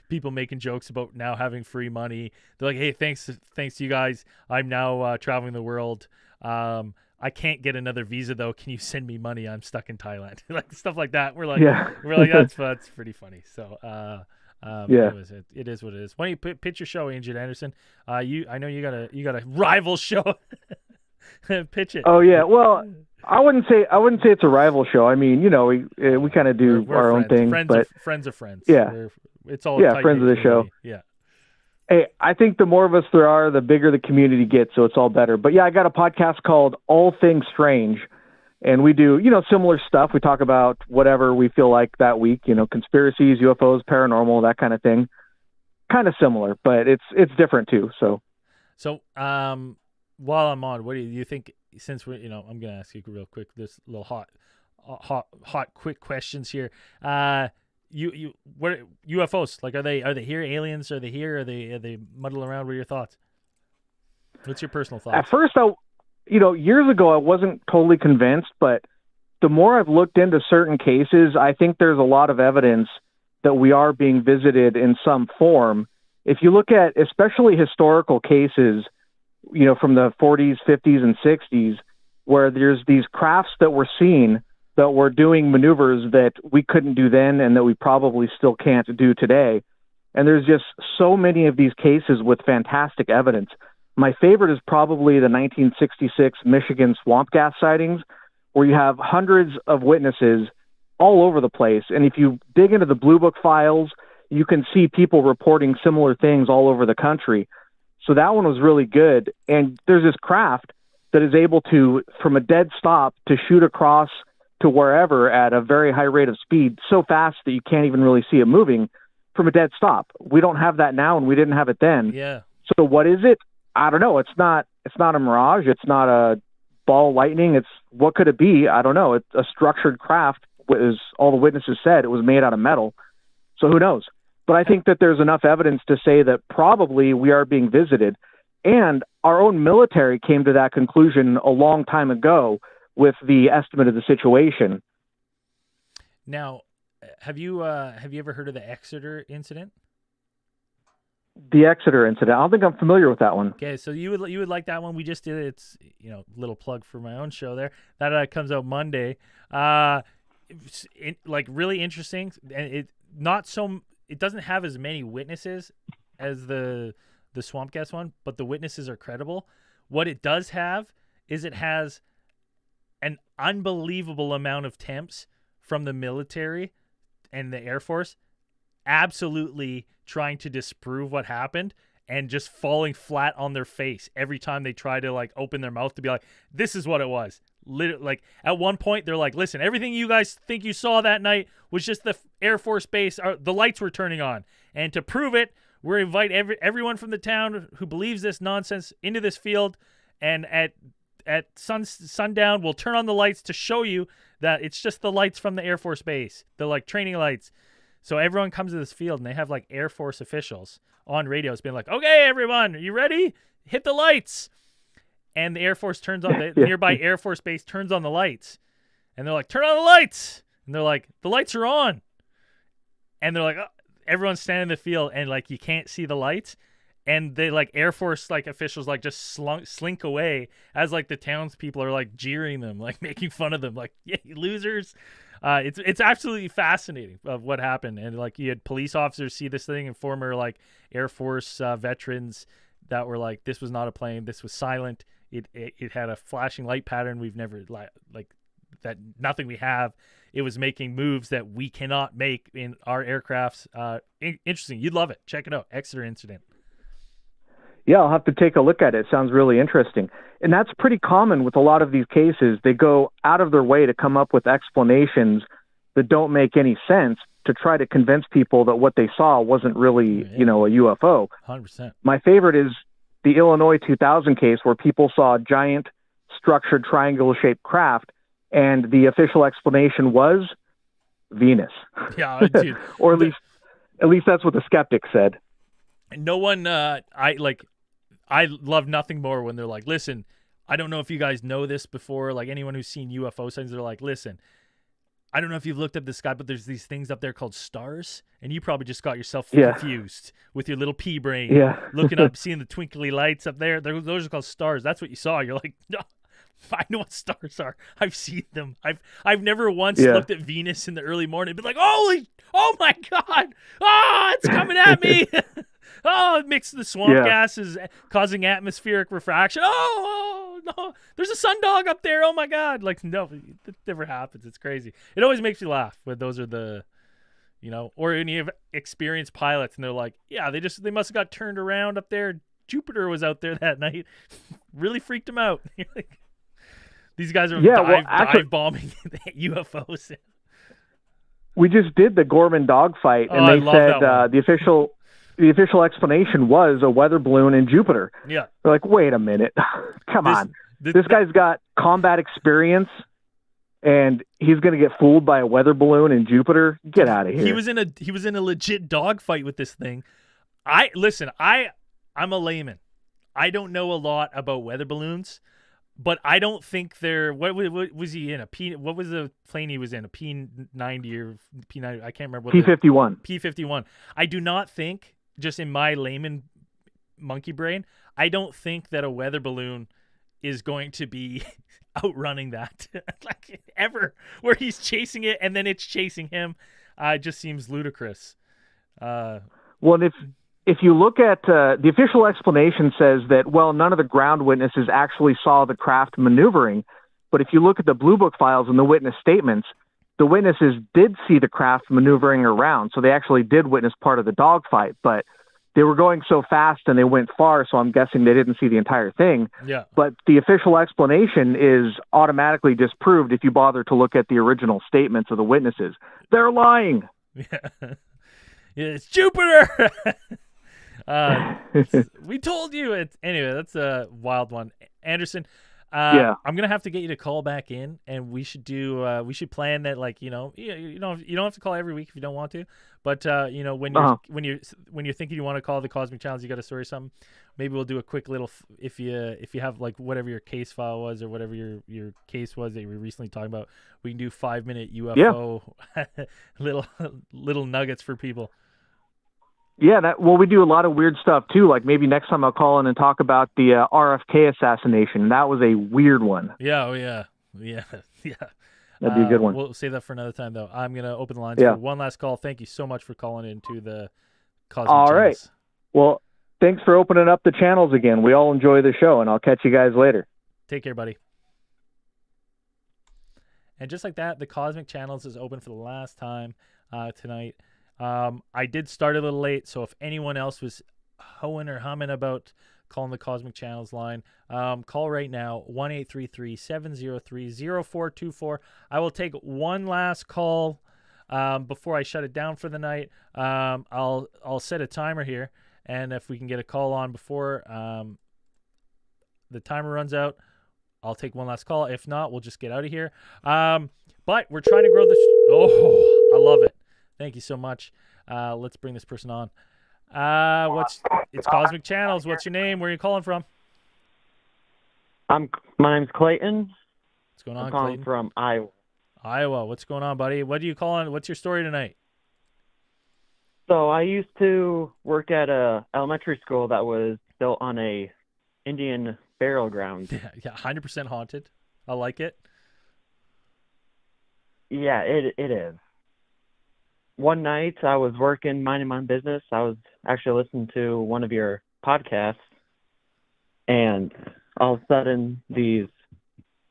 people making jokes about now having free money. They're like, hey, thanks to you guys, I'm now traveling the world. I can't get another visa though. Can you send me money? I'm stuck in Thailand. Like stuff like that. We're like that's pretty funny. So it is what it is. Why don't you pitch your show, Agent Anderson? I know you got a rival show. Pitch it. Oh yeah. Well, I wouldn't say it's a rival show. I mean, we kind of do our own thing. Friends of friends. Yeah. It's all friends of the show. Yeah. Hey, I think the more of us there are, the bigger the community gets, so it's all better. But yeah, I got a podcast called All Things Strange, and we do, similar stuff. We talk about whatever we feel like that week, conspiracies, UFOs, paranormal, that kind of thing. Kind of similar, but it's different too. So while I'm on, what do you think? Since we're, I'm gonna ask you real quick. This little hot, quick questions here. What UFOs? Like, are they here? Aliens? Are they here? Are they muddling around? What are your thoughts? What's your personal thoughts? At first, years ago, I wasn't totally convinced, but the more I've looked into certain cases, I think there's a lot of evidence that we are being visited in some form. If you look at especially historical cases, from the 40s, 50s, and 60s, where there's these crafts that were seen that were doing maneuvers that we couldn't do then and that we probably still can't do today. And there's just so many of these cases with fantastic evidence. My favorite is probably the 1966 Michigan swamp gas sightings, where you have hundreds of witnesses all over the place. And if you dig into the Blue Book files, you can see people reporting similar things all over the country. So that one was really good. And there's this craft that is able to, from a dead stop, to shoot across to wherever at a very high rate of speed, so fast that you can't even really see it moving from a dead stop. We don't have that now, and we didn't have it then. Yeah. So what is it? I don't know. It's not a mirage. It's not a ball of lightning. What could it be? I don't know. It's a structured craft, as all the witnesses said. It was made out of metal. So who knows? But I think that there's enough evidence to say that probably we are being visited. And our own military came to that conclusion a long time ago with the estimate of the situation. Now, have you ever heard of the Exeter incident? The Exeter incident. I don't think I'm familiar with that one. Okay, so you would like that one. We just did it. It's little plug for my own show there. That comes out Monday. Really interesting, and it doesn't have as many witnesses as the swamp gas one, but the witnesses are credible. What it does have is it has an unbelievable amount of temps from the military and the Air Force absolutely trying to disprove what happened and just falling flat on their face every time they try to open their mouth to be like, this is what it was. Literally, at one point they're like, listen, everything you guys think you saw that night was just the Air Force base, the lights were turning on. And to prove it, we're invite everyone from the town who believes this nonsense into this field, and at sundown we'll turn on the lights to show you that it's just the lights from the Air Force base, the training lights. So everyone comes to this field and they have Air Force officials on radios being like, okay, everyone, are you ready? Hit the lights. And the Air Force turns on, the nearby Air Force base turns on the lights. And they're like, turn on the lights. And they're like, the lights are on. And they're like, oh. Everyone's standing in the field and you can't see the lights. And they Air Force officials just slink away as the townspeople are jeering them, making fun of them, yeah, you losers. It's absolutely fascinating of what happened. And you had police officers see this thing and former Air Force veterans that were this was not a plane, this was silent. It had a flashing light pattern we've never that nothing we have. It was making moves that we cannot make in our aircrafts. Interesting. You'd love it. Check it out. Exeter incident. Yeah, I'll have to take a look at it. Sounds really interesting. And that's pretty common with a lot of these cases. They go out of their way to come up with explanations that don't make any sense to try to convince people that what they saw wasn't really, a UFO. 100%. My favorite is the Illinois 2000 case where people saw a giant structured triangle-shaped craft, and the official explanation was Venus. Yeah, dude. Or at least that's what the skeptics said. No one, I love nothing more when they're like, listen, I don't know if you guys know this before, anyone who's seen UFO sightings, they're like, listen, I don't know if you've looked at the sky, but there's these things up there called stars, and you probably just got yourself confused with your little pea brain, looking up, seeing the twinkly lights up there. Those are called stars. That's what you saw. You're like, no, I know what stars are. I've seen them. I've never once looked at Venus in the early morning and been like, oh my God, it's coming at me. It mixed the swamp gases causing atmospheric refraction. Oh, no, there's a sundog up there. Oh my God. No, it never happens. It's crazy. It always makes me laugh when those are the, or any of experienced pilots and they're like, yeah, they must have got turned around up there. Jupiter was out there that night. Really freaked them out. These guys are dive bombing UFOs. We just did the Gorman dogfight, and they said the official explanation was a weather balloon in Jupiter. Yeah. They're like, wait a minute. Come on. This guy's got combat experience, and he's going to get fooled by a weather balloon in Jupiter? Get out of here. He was in a legit dogfight with this thing. I'm a layman. I don't know a lot about weather balloons, But I don't think they're. What was he in? What was the plane he was in? A P-90 or P-90? I can't remember. What P-51. P-51. I do not think, just in my layman monkey brain, I don't think that a weather balloon is going to be outrunning that like ever, where he's chasing it and then it's chasing him. It just seems ludicrous. Well, if you look at the official explanation says that, well, none of the ground witnesses actually saw the craft maneuvering. But if you look at the Blue Book files and the witness statements, the witnesses did see the craft maneuvering around. So they actually did witness part of the dogfight, but they were going so fast and they went far. So I'm guessing they didn't see the entire thing. Yeah. But the official explanation is automatically disproved if you bother to look at the original statements of the witnesses. They're lying. Yeah. It's Jupiter. We told you. Anyway, that's a wild one. Anderson, I'm gonna have to get you to call back in, and we should do. We should plan that, like, you don't have to call every week if you don't want to, but when you're thinking you want to call the Cosmic Challenge, you got a story or something. Maybe we'll do a quick little if you have like whatever your case file was or whatever your case was that you were recently talking about. We can do 5-minute UFO little nuggets for people. Yeah, we do a lot of weird stuff too. Like maybe next time I'll call in and talk about the RFK assassination. That was a weird one. Yeah, yeah. That'd be a good one. We'll save that for another time, though. I'm gonna open the lines for one last call. Thank you so much for calling into the Cosmic All Channels. right. Well, thanks for opening up the channels again. We all enjoy the show, and I'll catch you guys later. Take care, buddy. And just like that, the Cosmic Channels is open for the last time tonight. I did start a little late, so if anyone else was hoeing or humming about calling the Cosmic Channels line, call right now, 1-833-703-0424. I will take one last call before I shut it down for the night. I'll set a timer here, and if we can get a call on before the timer runs out, I'll take one last call. If not, we'll just get out of here. But we're trying to grow this. I love it. Thank you so much. Let's bring this person on. It's Cosmic Channels. What's your name? Where are you calling from? My name's Clayton. What's going on, I'm calling Clayton? from Iowa. Iowa. What's going on, buddy? What are you calling? What's your story tonight? So I used to work at a elementary school that was built on a Indian burial ground. Yeah, 100% haunted. I like it. Yeah, it is. One night I was working, minding my own business. I was actually listening to one of your podcasts, and all of a sudden these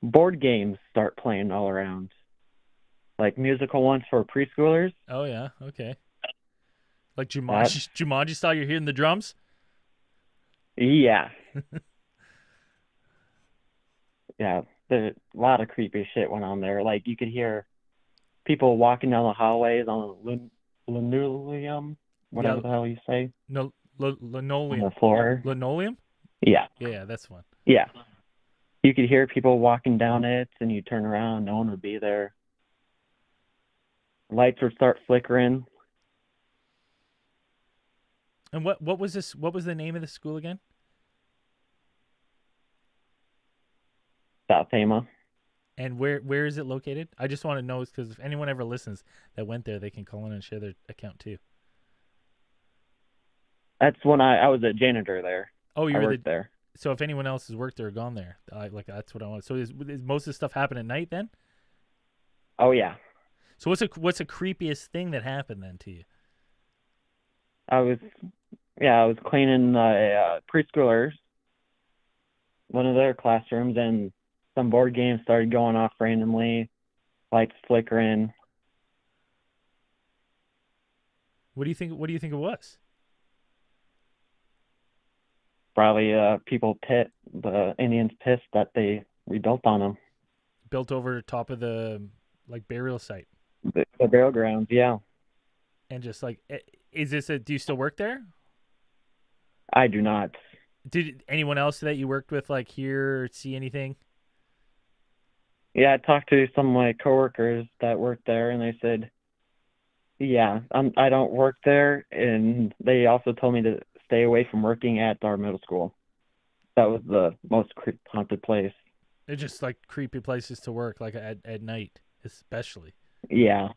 board games start playing all around, like musical ones for preschoolers. Oh, yeah. Okay. Like Jumanji style, you're hearing the drums? Yeah. Yeah, there's a lot of creepy shit went on there. Like, you could hear people walking down the hallways on linoleum, whatever the hell you say. No, linoleum. On the floor. Linoleum? Yeah. Yeah, that's one. Yeah. You could hear people walking down it, and you turn around, no one would be there. Lights would start flickering. And what was this? What was the name of the school again? South Tama. And where is it located? I just want to know, because if anyone ever listens that went there, they can call in and share their account too. That's when I was a janitor there. Oh, you were there. So if anyone else has worked there or gone there, that's what I want. So is most of the stuff happen at night then? Oh yeah. So what's the creepiest thing that happened then to you? I was cleaning preschoolers, one of their classrooms, and some board games started going off randomly, lights flickering. What do you think it was? Probably the Indians pissed that they rebuilt on them. Built over top of the burial site. The burial grounds, yeah. And just is this do you still work there? I do not. Did anyone else that you worked with hear or see anything? Yeah, I talked to some of my coworkers that worked there, and they said, yeah, I don't work there, and they also told me to stay away from working at our middle school. That was the most haunted place. They're just like creepy places to work, like at night, especially. Yeah.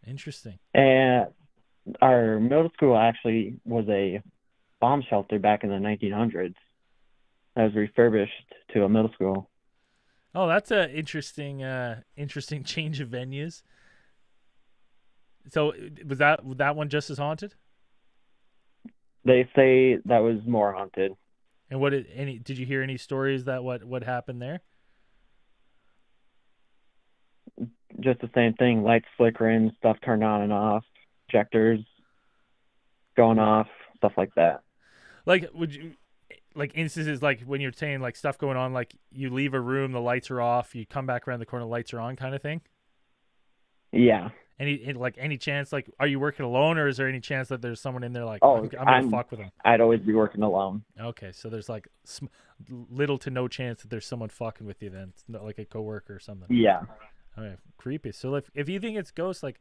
Interesting. And our middle school actually was a bomb shelter back in the 1900s. That was refurbished to a middle school. Oh, that's a interesting change of venues. So was that one just as haunted? They say that was more haunted. And did you hear any stories that what happened there? Just the same thing, lights flickering, stuff turned on and off, projectors going off, stuff like that. Like, would you, like instances like when you're saying like stuff going on, like you leave a room, the lights are off, you come back around the corner, the lights are on, kind of thing? Yeah. Any chance, like, are you working alone, or is there any chance that there's someone in there like, Oh, I'm gonna fuck with them? I'd always be working alone. Okay, so there's like little to no chance that there's someone fucking with you then. It's not like a coworker or something. Yeah. Okay, creepy. So if you think it's ghosts, like,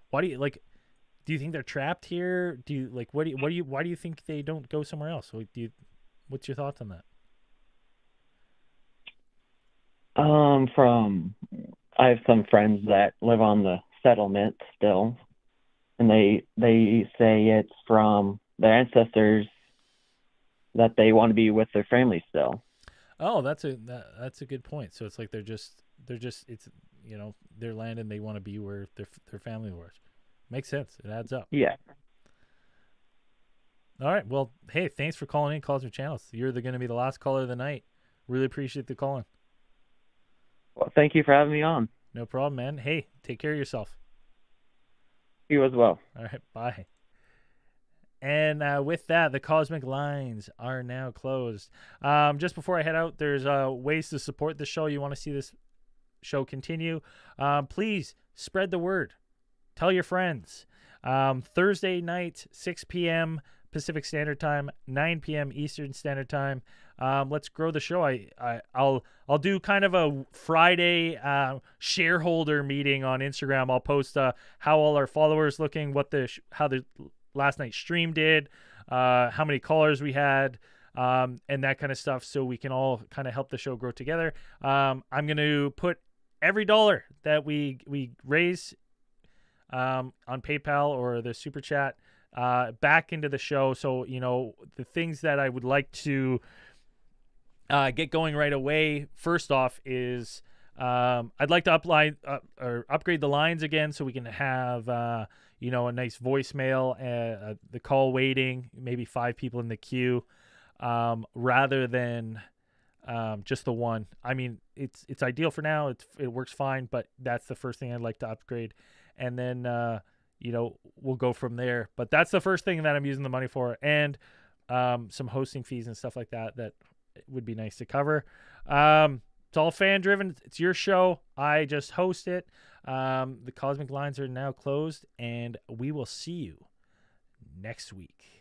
why do you think they're trapped here? Do you like why do you think they don't go somewhere else? Like, what's your thoughts on that? I have some friends that live on the settlement still, and they say it's from their ancestors that they want to be with their family still. Oh, that's a good point. So it's like they're just it's, you know, their land and they want to be where their family was. Makes sense. It adds up. Yeah. All right. Well, hey, thanks for calling in, Cosmic Channels. You're going to be the last caller of the night. Really appreciate the calling. Well, thank you for having me on. No problem, man. Hey, take care of yourself. You as well. All right. Bye. And with that, the Cosmic Lines are now closed. Just before I head out, there's ways to support the show. You want to see this show continue, please spread the word. Tell your friends. Thursday night, 6 p.m. Pacific Standard Time, 9 p.m. Eastern Standard Time. Let's grow the show. I'll do kind of a Friday shareholder meeting on Instagram. I'll post how all our followers looking, how the last night's stream did, how many callers we had, and that kind of stuff, so we can all kind of help the show grow together. I'm going to put every dollar that we raise on PayPal or the Super Chat back into the show. So, you know, the things that I would like to get going right away, first off, is I'd like to upgrade the lines again so we can have you know, a nice voicemail, the call waiting, maybe 5 people in the queue, rather than just the one. I mean, it's ideal for now. It works fine, but that's the first thing I'd like to upgrade, and then you know, we'll go from there. But that's the first thing that I'm using the money for, and some hosting fees and stuff like that would be nice to cover. It's all fan driven. It's your show. I just host it. The Cosmic Lines are now closed, and we will see you next week.